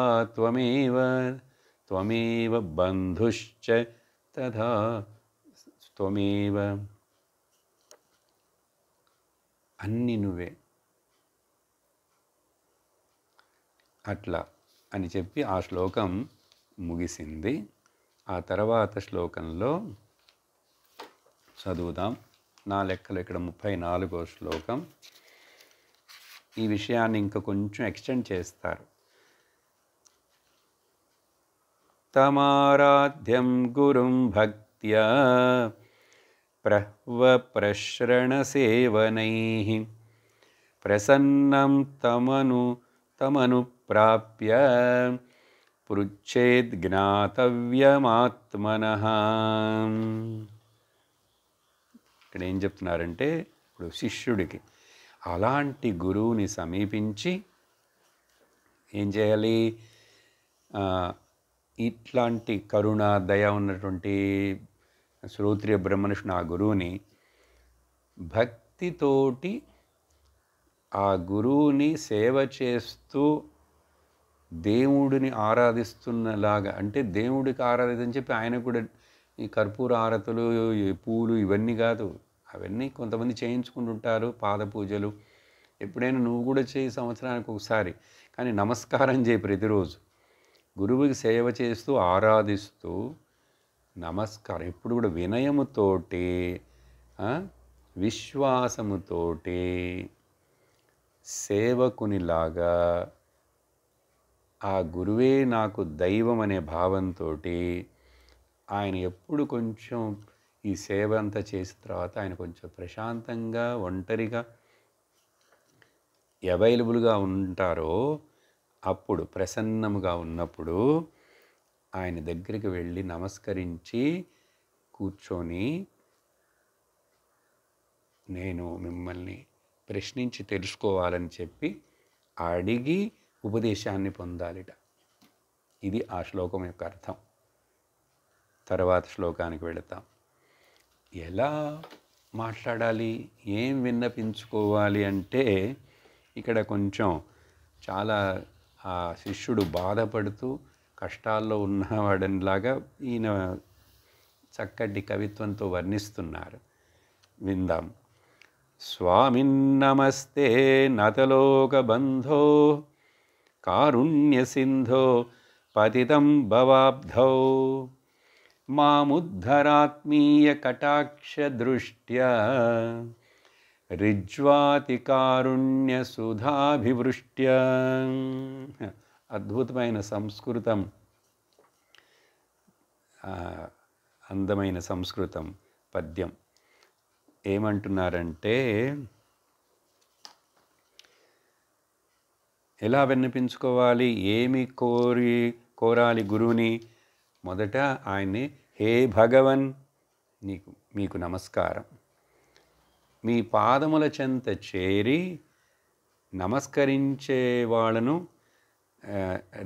త్వమేవ బంధుశ్చ తథా త్వమేవ, అన్నీ నువ్వే. అట్లా అని చెప్పి ఆ శ్లోకం ముగిసింది. ఆ తర్వాత శ్లోకంలో చదువుదాం. నా లెక్కలో ఇక్కడ 34వ శ్లోకం. ఈ విషయాన్ని ఇంకా కొంచెం ఎక్స్టెండ్ చేస్తారు. తమారాధ్యం గురుం భక్త్యా ప్రశ్రణసేవనైః ప్రసన్నం తమను ప్రాప్య పృచ్ఛేద్ జ్ఞాతవ్యమాత్మనః. ఇక్కడ ఏం చెప్తున్నారంటే, ఇప్పుడు శిష్యుడికి అలాంటి గురువుని సమీపించి ఏం చేయాలి? ఇట్లాంటి కరుణ, దయ ఉన్నటువంటి శ్రోత్రియ బ్రహ్మనిష్ఠుని ఆ గురువుని భక్తితోటి ఆ గురువుని సేవ చేస్తూ దేవుడిని ఆరాధిస్తున్నలాగా, అంటే దేవుడికి ఆరాధించని చెప్పి ఆయన కూడా ఈ కర్పూర హారతులు, ఈ పూలు ఇవన్నీ కాదు. అవన్నీ కొంతమంది చేయించుకుంటుంటారు, పాద పూజలు. ఎప్పుడైనా నువ్వు కూడా చేయి సంవత్సరానికి ఒకసారి. కానీ నమస్కారం చేయి ప్రతిరోజు. గురువుకి సేవ చేస్తూ ఆరాధిస్తూ నమస్కారం ఎప్పుడు కూడా వినయముతోటి, విశ్వాసముతోటి, సేవకునిలాగా ఆ గురువే నాకు దైవం అనే భావంతో ఆయన ఎప్పుడు కొంచెం ఈ సేవ అంతా చేసిన తర్వాత ఆయన కొంచెం ప్రశాంతంగా ఒంటరిగా అవైలబుల్గా ఉంటారో అప్పుడు ప్రసన్నముగా ఉన్నప్పుడు ఆయన దగ్గరికి వెళ్ళి నమస్కరించి కూర్చొని నేను మిమ్మల్ని ప్రశ్నించి తెలుసుకోవాలని చెప్పి అడిగి ఉపదేశాన్ని పొందాలిట. ఇది ఆ శ్లోకం యొక్క అర్థం. తర్వాత శ్లోకానికి వెళతాం. ఎలా మాట్లాడాలి, ఏం విన్నపించుకోవాలి అంటే ఇక్కడ కొంచెం చాలా ఆ శిష్యుడు బాధపడుతూ కష్టాల్లో ఉన్నవాడిలాగా ఈయన చక్కటి కవిత్వంతో వర్ణిస్తున్నారు. విందాం. స్వామిన్నమస్తే నతలోకబంధో కారుణ్య సింధో పతితం భవాబ్ధౌ మాముద్ధరాత్మీయ కటాక్ష దృష్ట్యా రిజ్వాతి కారుణ్య సుధాభివృష్ట్యా. అద్భుతమైన సంస్కృతం, అందమైన సంస్కృతం పద్యం. ఏమంటున్నారంటే, ఎలా విన్నపించుకోవాలి, ఏమి కోరాలి గురువుని? మొదట ఆయన్ని, హే భగవన్, మీకు నమస్కారం. మీ పాదముల చెంత చేరి నమస్కరించే వాళ్ళను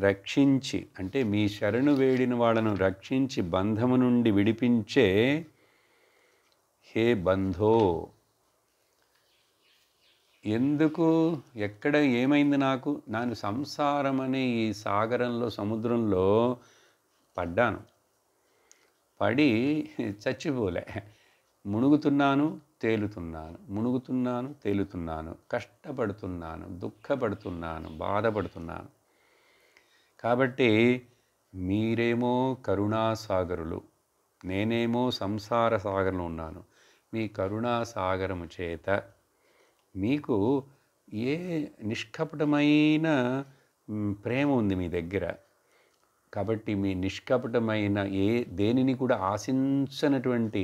రక్షించి, అంటే మీ శరణు వేడిన వాళ్ళను రక్షించి బంధము నుండి విడిపించే హే బంధో. ఎందుకు, ఎక్కడ ఏమైంది నాకు? నేను సంసారం అనే ఈ సాగరంలో, సముద్రంలో పడ్డాను. పడి చచ్చిపోలే, మునుగుతున్నాను, తేలుతున్నాను, మునుగుతున్నాను, తేలుతున్నాను, కష్టపడుతున్నాను, దుఃఖపడుతున్నాను, బాధపడుతున్నాను. కాబట్టి మీరేమో కరుణాసాగరులు, నేనేమో సంసార సాగరంలో ఉన్నాను. మీ కరుణాసాగరము చేత మీకు ఏ నిష్కపటమైన ప్రేమ ఉంది మీ దగ్గర. కాబట్టి మీ నిష్కపటమైన దేనిని కూడా ఆశించనటువంటి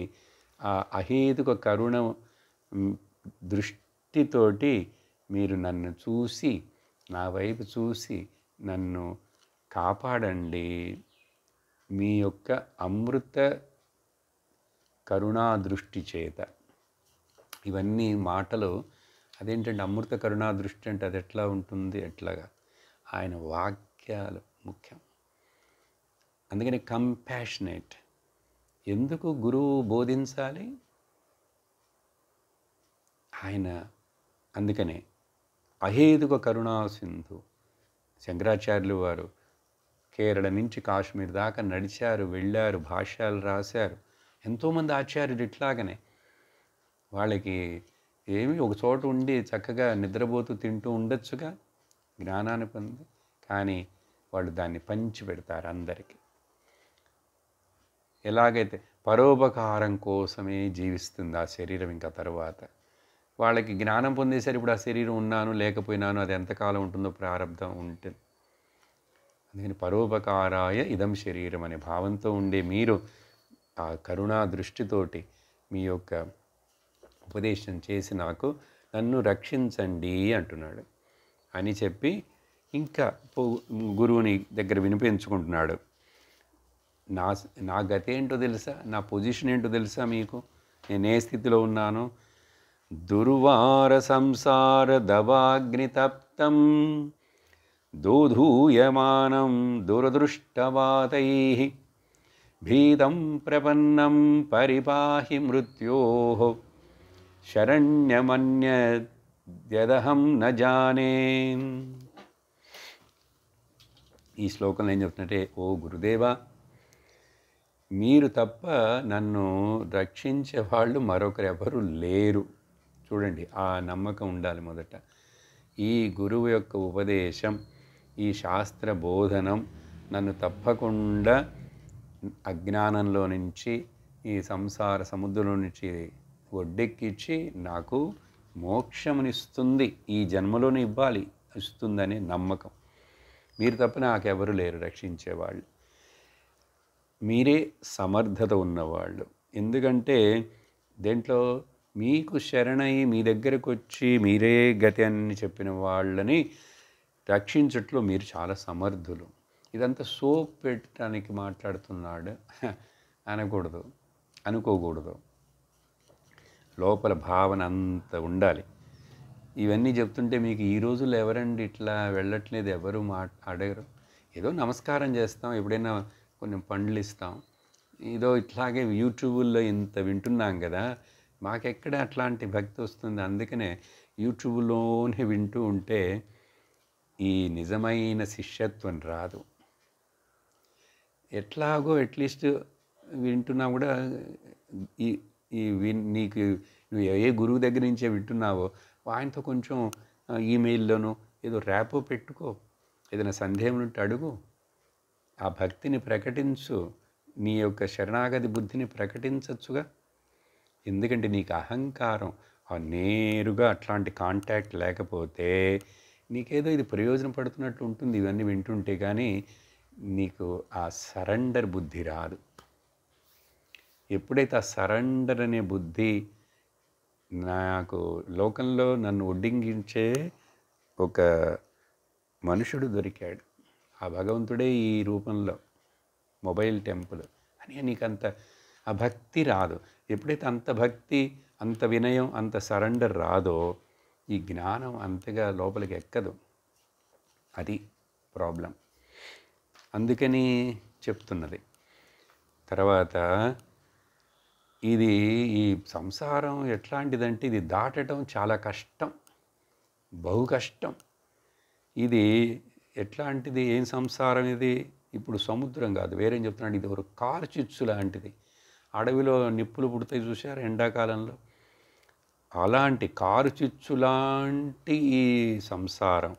ఆ అహేతుక కరుణ దృష్టితోటి మీరు నన్ను చూసి, నా వైపు చూసి నన్ను కాపాడండి. మీ యొక్క అమృత కరుణా దృష్టి చేత. ఇవన్నీ మాటలు. అదేంటంటే అమృత కరుణా దృష్టి అంటే అది ఎట్లా ఉంటుంది? ఎట్లాగా? ఆయన వాక్యాలు ముఖ్యం. అందుకని కంపాషనేట్. ఎందుకు గురువు బోధించాలి? ఆయన అందుకనే అహేతుక కరుణా సింధు. శంకరాచార్యులు వారు కేరళ నుంచి కాశ్మీర్ దాకా నడిచారు, వెళ్ళారు, భాష్యాలు రాశారు. ఎంతోమంది ఆచార్యులు ఇట్లాగనే వాళ్ళకి ఏమి ఒక చోట ఉండి చక్కగా నిద్రపోతూ తింటూ ఉండొచ్చుగా, జ్ఞానాన్ని పొంది. కానీ వాళ్ళు దాన్ని పంచి పెడతారు అందరికీ. ఎలాగైతే పరోపకారం కోసమే జీవిస్తుంది ఆ శరీరం. ఇంకా తర్వాత వాళ్ళకి జ్ఞానం పొందేసరి ఇప్పుడు ఆ శరీరం ఉన్నాను లేకపోయినాను, అది ఎంతకాలం ఉంటుందో ప్రారంధం ఉంటుంది. అందుకని పరోపకారాయ ఇదం శరీరం అనే భావంతో ఉండే మీరు ఆ కరుణా దృష్టితోటి మీ యొక్క ఉపదేశం చేసి నాకు నన్ను రక్షించండి అంటున్నాడు అని చెప్పి ఇంకా గురువుని దగ్గర వినిపించుకుంటున్నాడు. నా గతి ఏంటో తెలుసా, నా పొజిషన్ ఏంటో తెలుసా మీకు? నేను ఏ స్థితిలో ఉన్నాను? దుర్వార సంసార దవాగ్నితప్తం దోధూయమానం దురదృష్టవాతై భీతం ప్రపన్నం పరిపాహి మృత్యోః శరణ్యమన్యద్యదహం న జానే. ఈ శ్లోకంలో ఏం చెప్తున్నట్టే, ఓ గురుదేవా, మీరు తప్ప నన్ను రక్షించే వాళ్ళు మరొకరెవరు లేరు. చూడండి, ఆ నమ్మకం ఉండాలి మొదట. ఈ గురువు యొక్క ఉపదేశం, ఈ శాస్త్ర బోధనం నన్ను తప్పకుండా అజ్ఞానంలో నుంచి, ఈ సంసార సముద్రం నుంచి ఒడ్డెక్కించి నాకు మోక్షమునిస్తుంది, ఈ జన్మలోనే ఇస్తుందనే నమ్మకం. మీరు తప్ప నాకెవరు లేరు రక్షించేవాళ్ళు. మీరే సమర్థత ఉన్నవాళ్ళు. ఎందుకంటే దేంట్లో మీకు శరణయి మీ దగ్గరకు వచ్చి మీరే గతి అని చెప్పిన వాళ్ళని రక్షించట్లో మీరు చాలా సమర్థులు. ఇదంతా సోప్ పెట్టడానికి మాట్లాడుతున్నాడు అనుకోకూడదు. లోపల భావన అంత ఉండాలి. ఇవన్నీ చెప్తుంటే మీకు ఈ రోజుల్లో ఎవరండి ఇట్లా వెళ్ళట్లేదు, ఎవరు అడగరు. ఏదో నమస్కారం చేస్తాం, ఎప్పుడైనా కొన్ని పండ్లు ఇస్తాం, ఏదో ఇట్లాగే యూట్యూబుల్లో ఇంత వింటున్నాం కదా, మాకెక్కడ అట్లాంటి భక్తి వస్తుంది. అందుకనే యూట్యూబ్లోనే వింటూ ఉంటే ఈ నిజమైన శిష్యత్వం రాదు. ఎట్లాగో అట్లీస్ట్ వింటున్నా కూడా నీకు నువ్వు ఏ గురువు దగ్గర నుంచే వింటున్నావో ఆయనతో కొంచెం ఈమెయిల్లోనూ ఏదో ర్యాపో పెట్టుకో, ఏదైనా సందేహం ఉంటే అడుగు, ఆ భక్తిని ప్రకటించు, నీ యొక్క శరణాగతి బుద్ధిని ప్రకటించచ్చుగా. ఎందుకంటే నీకు అహంకారం నేరుగా అట్లాంటి కాంటాక్ట్ లేకపోతే నీకేదో ఇది ప్రయోజనం పడుతున్నట్టు ఉంటుంది ఇవన్నీ వింటుంటే, కానీ నీకు ఆ సరెండర్ బుద్ధి రాదు. ఎప్పుడైతే ఆ సరెండర్ అనే బుద్ధి, నాకు లోకంలో నన్ను ఒడ్డింగించే ఒక మనుషుడు దొరికాడు, ఆ భగవంతుడే ఈ రూపంలో మొబైల్ టెంపుల్ అని నీకంత ఆ భక్తి రాదు. ఎప్పుడైతే అంత భక్తి, అంత వినయం, అంత సరెండర్ రాదో ఈ జ్ఞానం అంతగా లోపలికి ఎక్కదు. అది ప్రాబ్లం. అందుకని చెప్తున్నది. తర్వాత ఇది ఈ సంసారం ఎట్లాంటిదంటే ఇది దాటడం చాలా కష్టం, బహు కష్టం. ఇది ఎట్లాంటిది, ఏం సంసారం ఇది? ఇప్పుడు సముద్రం కాదు, వేరేం చెప్తున్నాడు, ఇది ఒక కారు చిచ్చు లాంటిది. అడవిలో నిప్పులు పుడతాయి చూశారు ఎండాకాలంలో, అలాంటి కారు చిచ్చు లాంటి ఈ సంసారం.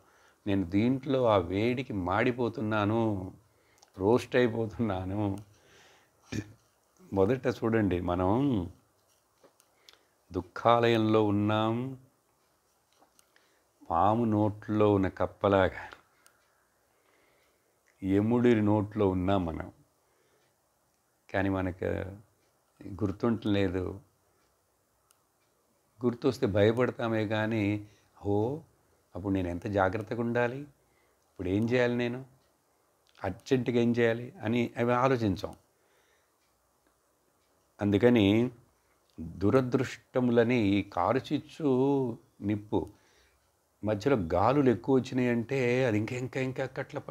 నేను దీంట్లో ఆ వేడికి మాడిపోతున్నాను, రోస్ట్ అయిపోతున్నాను. మొదట చూడండి, మనం దుఃఖాలయంలో ఉన్నాం, పాము నోట్లో ఉన్న కప్పలాగా యముడి నోట్లో ఉన్నాం మనం. కానీ మనకు గుర్తుంటలేదు. గుర్తొస్తే భయపడతామే కానీ అప్పుడు నేను ఎంత జాగ్రత్తగా ఉండాలి, ఇప్పుడు ఏం చేయాలి, నేను అర్జెంటుగా ఏం చేయాలి అని అవి ఆలోచించాం. అందుకని దురదృష్టములని ఈ కారు చిచ్చు నిప్పు మధ్యలో గాలులు ఎక్కువ వచ్చినాయి అంటే అది ఇంకా అట్లా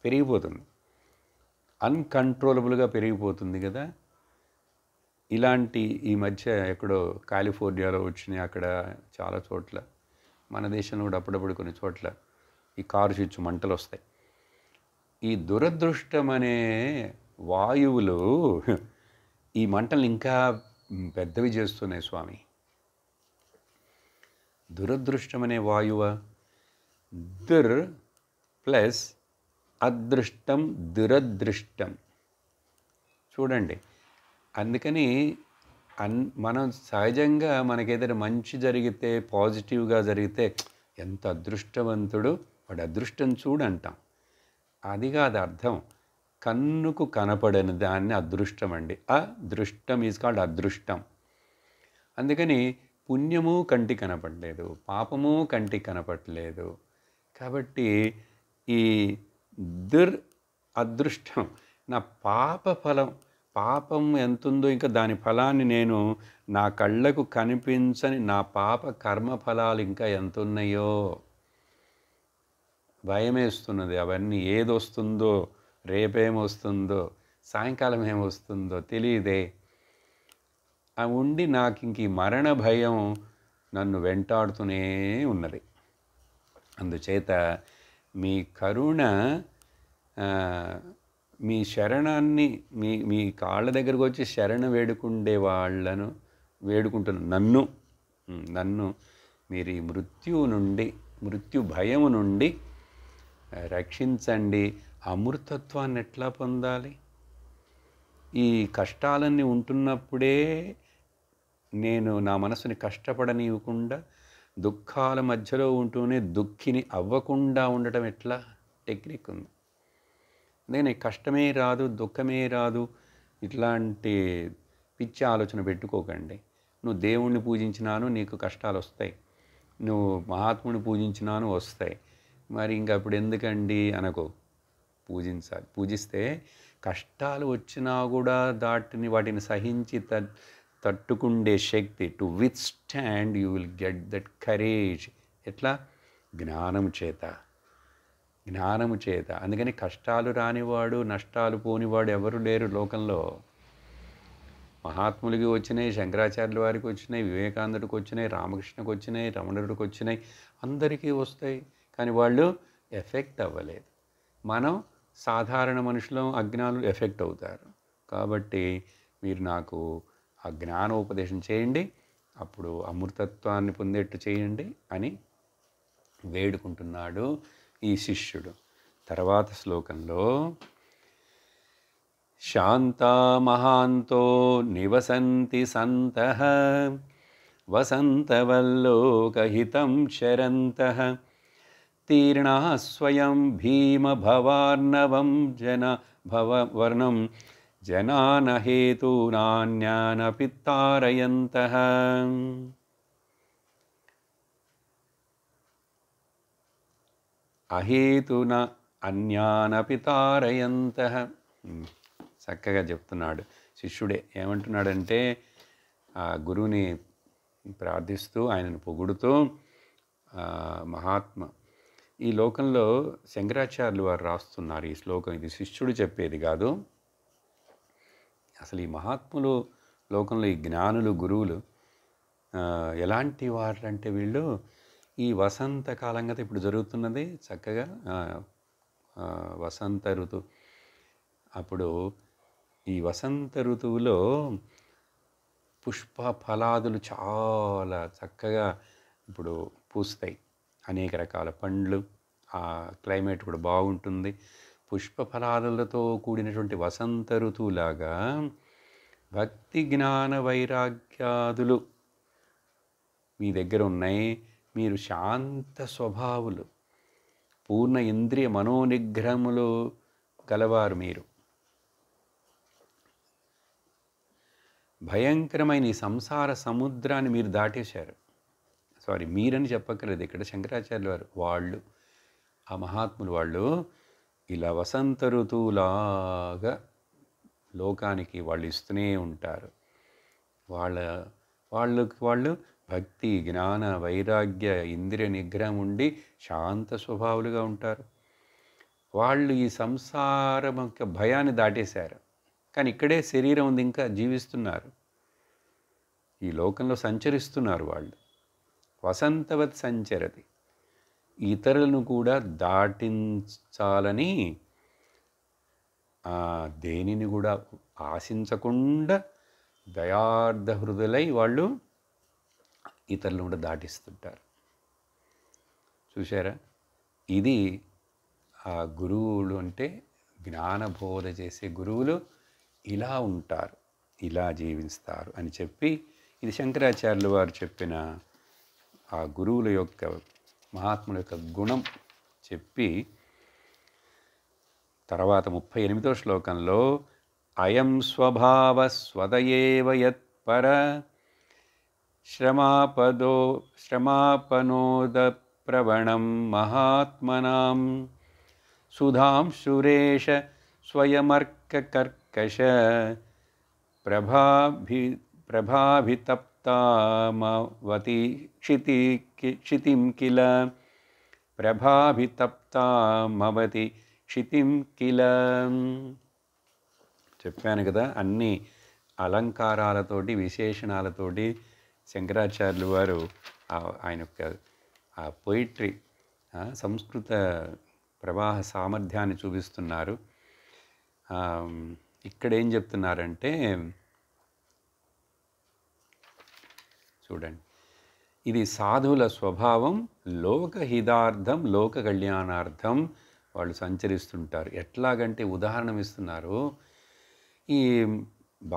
పెరిగిపోతుంది, అన్కంట్రోలబుల్గా పెరిగిపోతుంది కదా. ఇలాంటి ఈ మధ్య ఎక్కడో కాలిఫోర్నియాలో వచ్చినాయి, అక్కడ చాలా చోట్ల, మన దేశంలో కూడా అప్పుడప్పుడు కొన్ని చోట్ల ఈ కారు చిచ్చు మంటలు వస్తాయి. ఈ దురదృష్టం అనే వాయువులు ఈ మంటలు ఇంకా పెద్దవి చేస్తున్నాయి స్వామి. దురదృష్టం అనే వాయువ, దుర్ ప్లస్ అదృష్టం, దురదృష్టం. చూడండి, అందుకని మనం సహజంగా మనకేదైనా మంచి జరిగితే, పాజిటివ్గా జరిగితే ఎంత అదృష్టవంతుడు, వాడు అదృష్టం చూడంటాం. అది కాదు అర్థం. కన్నుకు కనపడని దాన్ని అదృష్టం అండి. అదృష్టం ఈజ్ కాల్డ్ అదృష్టం. అందుకని పుణ్యము కంటికి కనపడలేదు, పాపము కంటికి కనపడలేదు. కాబట్టి ఈ అదృష్టం, నా పాప ఫలం, పాపం ఎంతుందో ఇంకా దాని ఫలాన్ని నేను, నా కళ్ళకు కనిపించని నా పాప కర్మ ఫలాలు ఇంకా ఎంత ఉన్నాయో భయమేస్తున్నది. అవన్నీ ఏదొస్తుందో, రేపేమొస్తుందో, సాయంకాలం ఏమొస్తుందో తెలియదే. అవి ఉండి నాకు ఇంక ఈ మరణ భయం నన్ను వెంటాడుతూనే ఉన్నది. అందుచేత మీ కరుణ మీ శరణాన్ని మీ మీ కాళ్ళ దగ్గరకు వచ్చి శరణ వేడుకుండే వాళ్ళను వేడుకుంటున్న నన్ను మీరు ఈ మృత్యువు నుండి, మృత్యు భయము నుండి రక్షించండి. అమృతత్వాన్ని ఎట్లా పొందాలి? ఈ కష్టాలన్నీ ఉంటున్నప్పుడే నేను నా మనసుని కష్టపడనివ్వకుండా దుఃఖాల మధ్యలో ఉంటూనే దుఃఖిని అవ్వకుండా ఉండటం ఎట్లా? టెక్నిక్ ఉంది. నేను కష్టమే రాదు, దుఃఖమే రాదు, ఇట్లాంటి పిచ్చి ఆలోచన పెట్టుకోకండి. నువ్వు దేవుణ్ణి పూజించినాను నీకు కష్టాలు వస్తాయి, నువ్వు మహాత్ముని పూజించినాను వస్తాయి, మరి ఇంకా అప్పుడు ఎందుకండి అనకో. పూజించాలి. పూజిస్తే కష్టాలు వచ్చినా కూడా వాటిని సహించి తట్టుకుండే శక్తి, to withstand you will get that courage. ఎట్లా? జ్ఞానము చేత. అందుకని కష్టాలు రానివాడు, నష్టాలు పోనివాడు ఎవరు లేరు లోకంలో. మహాత్ములకి వచ్చినాయి, శంకరాచార్యుల వారికి వచ్చినాయి, వివేకానందుడికి వచ్చినాయి, రామకృష్ణకు వచ్చినాయి, రమణుడికి వచ్చినాయి, అందరికీ వస్తాయి. కానీ వాళ్ళు ఎఫెక్ట్ అవ్వలేదు. మనం సాధారణ మనుషులం, అజ్ఞానులు ఎఫెక్ట్ అవుతారు. కాబట్టి మీరు నాకు ఆ జ్ఞానోపదేశం చేయండి, అప్పుడు అమృతత్వాన్ని పొందేట్టు చేయండి అని వేడుకుంటున్నాడు ఈ శిష్యుడు. తర్వాత శ్లోకంలో శాంతా మహాంతో నివసంతి సంతః వసంతవల్లోకహితం శరంతః తీర్ణాః స్వయం భీమభవార్ణవం భవవర్ణం జనాన హేతూనాన్యానపి తారయంతః. అహేతున అన్యానపి తారయంతః. చక్కగా చెప్తున్నాడు శిష్యుడే. ఏమంటున్నాడంటే ఆ గురువుని ప్రార్థిస్తూ ఆయనను పొగుడుతూ, మహాత్మ ఈ లోకంలో శంకరాచార్యులు వారు రాస్తున్నారు ఈ శ్లోకం. ఇది శిష్యుడు చెప్పేది కాదు. అసలు ఈ మహాత్ములు లోకంలో, ఈ జ్ఞానులు, గురువులు ఎలాంటి వారు అంటే వీళ్ళు ఈ వసంతకాలం కదా ఇప్పుడు జరుగుతున్నది చక్కగా వసంత ఋతువు. అప్పుడు ఈ వసంత ఋతువులో పుష్ప ఫలాదులు చాలా చక్కగా ఇప్పుడు పూస్తాయి. అనేక రకాల పండ్లు, ఆ క్లైమేట్ కూడా బాగుంటుంది. పుష్ప ఫలాదులతో కూడినటువంటి వసంత ఋతువులాగా భక్తి జ్ఞాన వైరాగ్యాదులు మీ దగ్గర ఉన్నాయి. మీరు శాంత స్వభావులు, పూర్ణ ఇంద్రియ మనోనిగ్రహములు గలవారు. మీరు భయంకరమైన ఈ సంసార సముద్రాన్ని మీరు దాటేశారు. మీరని చెప్పక్కర్లేదు, ఇక్కడ శంకరాచార్యులు వారు, వాళ్ళు ఆ మహాత్ములు వాళ్ళు ఇలా వసంత ఋతువులాగా లోకానికి వాళ్ళు ఇస్తూనే ఉంటారు. వాళ్ళు భక్తి జ్ఞాన వైరాగ్య ఇంద్రియ నిగ్రహం ఉండి శాంత స్వభావులుగా ఉంటారు. వాళ్ళు ఈ సంసారం యొక్క భయాన్ని దాటేశారు. కానీ ఇక్కడే శరీరం ఉంది, ఇంకా జీవిస్తున్నారు, ఈ లోకంలో సంచరిస్తున్నారు. వాళ్ళు వసంతవత్ సంచరతి, ఇతరులను కూడా దాటించాలని దేనిని కూడా ఆశించకుండా దయార్థ హృదయులై వాళ్ళు ఇతరులను కూడా దాటిస్తుంటారు. చూశారా? ఇది ఆ గురువులు అంటే, జ్ఞానబోధ చేసే గురువులు ఇలా ఉంటారు, ఇలా జీవిస్తారు అని చెప్పి, ఇది శంకరాచార్యులు వారు చెప్పిన ఆ గురువుల యొక్క, మహాత్ముల యొక్క గుణం చెప్పి, తర్వాత 38వ శ్లోకంలో అయం స్వభావ స్వదయేవ యత్పర శ్రమాపనోద ప్రవణం మహాత్మనాం సుధాంశురేష స్వయమర్కకర్కశ ప్రభాభితప్తామవతి క్షితిం కిల ప్రభాభితప్తామవతి క్షితిం కిల. చెప్పాను కదా, అన్ని అలంకారాలతోటి విశేషణాలతోటి శంకరాచార్యులు వారు ఆయన యొక్క ఆ పొయిట్రీ, సంస్కృత ప్రవాహ సామర్థ్యాన్ని చూపిస్తున్నారు. ఇక్కడ ఏం చెప్తున్నారంటే చూడండి, ఇది సాధువుల స్వభావం, లోకహితార్థం లోక కళ్యాణార్థం వాళ్ళు సంచరిస్తుంటారు. ఎట్లాగంటే ఉదాహరణ ఇస్తున్నారు, ఈ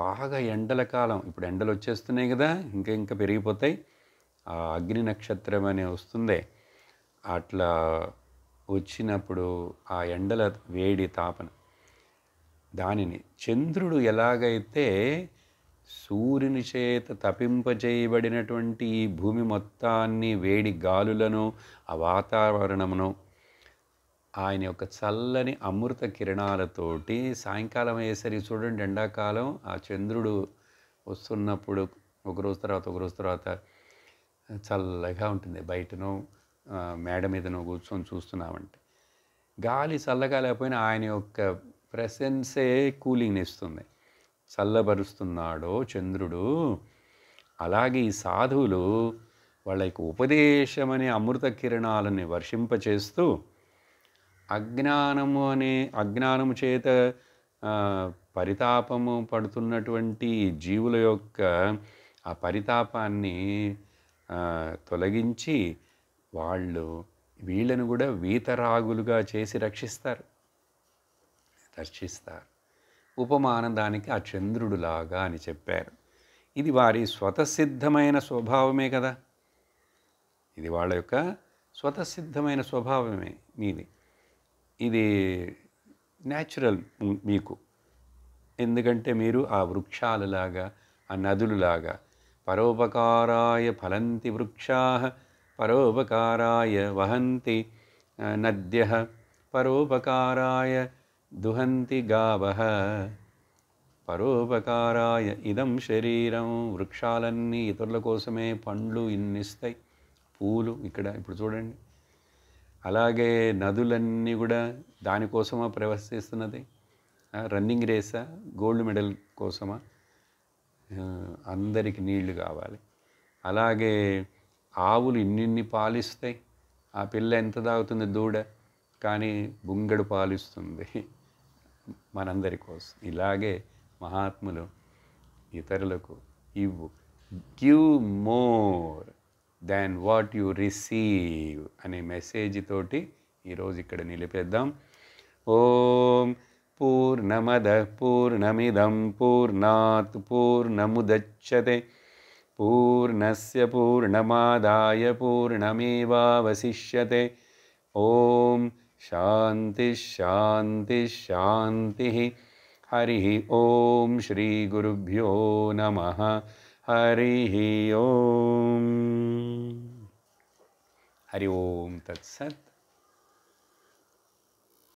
బాగా ఎండల కాలం, ఇప్పుడు ఎండలు వచ్చేస్తున్నాయి కదా, ఇంకా పెరిగిపోతాయి. ఆ అగ్ని నక్షత్రం అనే వస్తుందే, అట్లా వచ్చినప్పుడు ఆ ఎండల వేడి తాపన, దానిని చంద్రుడు ఎలాగైతే సూర్యుని చేత తపింపజేయబడినటువంటి ఈ భూమి మొత్తాన్ని, వేడి గాలులను, ఆ వాతావరణమును ఆయన యొక్క చల్లని అమృత కిరణాలతోటి సాయంకాలం అయ్యేసరికి చూడండి, ఎండాకాలం ఆ చంద్రుడు వస్తున్నప్పుడు ఒకరోజు తర్వాత చల్లగా ఉంటుంది. బయటనో మేడ మీదనో కూర్చొని చూస్తున్నామంటే గాలి చల్లగా లేకపోయినా ఆయన యొక్క ప్రెసెన్సే కూలింగ్ని ఇస్తుంది, చల్లబరుస్తున్నాడో చంద్రుడు. అలాగే ఈ సాధువులు వాళ్ళ యొక్క ఉపదేశమనే అమృత కిరణాలని వర్షింపచేస్తూ అజ్ఞానము చేత పరితాపము పడుతున్నటువంటి జీవుల యొక్క ఆ పరితాపాన్ని తొలగించి వీళ్ళను కూడా వీతరాగులుగా చేసి రక్షిస్తారు. ఉపమానం దానికి ఆ చంద్రుడులాగా అని చెప్పారు. ఇది వారి స్వతసిద్ధమైన స్వభావమే కదా, ఇది వాళ్ళ యొక్క స్వతసిద్ధమైన స్వభావమే మీది. ఇది న్యాచురల్ మీకు, ఎందుకంటే మీరు ఆ వృక్షాలలాగా, ఆ నదులులాగా, పరోపకారాయ ఫలంతి వృక్షాః పరోపకారాయ వహంతి నద్యః పరోపకారాయ దుహంతి గావః పరోపకారాయ ఇదం శరీరం. వృక్షాలన్నీ ఇతరుల కోసమే పండ్లు ఇన్నిస్తాయి, పూలు ఇప్పుడు చూడండి. అలాగే నదులన్నీ కూడా దానికోసమా ప్రవర్తిస్తున్నది? రన్నింగ్ రేసా, గోల్డ్ మెడల్ కోసమా? అందరికి నీళ్లు కావాలి. అలాగే ఆవులు ఇన్నిన్ని పాలిస్తాయి, ఆ పిల్ల ఎంత తాగుతుంది దూడ, కానీ బుంగడు పాలిస్తుంది మనందరి కోసం. ఇలాగే మహాత్ములు ఇతరులకు give more than what you receive అనే మెసేజ్ తోటి ఈరోజు ఇక్కడ నిలిపేద్దాం. ఓం పూర్ణమద పూర్ణమిదం పూర్ణాత్ పూర్ణముదచ్యతే పూర్ణస్య పూర్ణమాదాయ పూర్ణమేవావశిష్యతే. ఓం శాంతి శాంతి శాంతి. హరి ఓం శ్రీ గురుభ్యో నమః. హరి ఓం. హరి ఓం తత్సత్.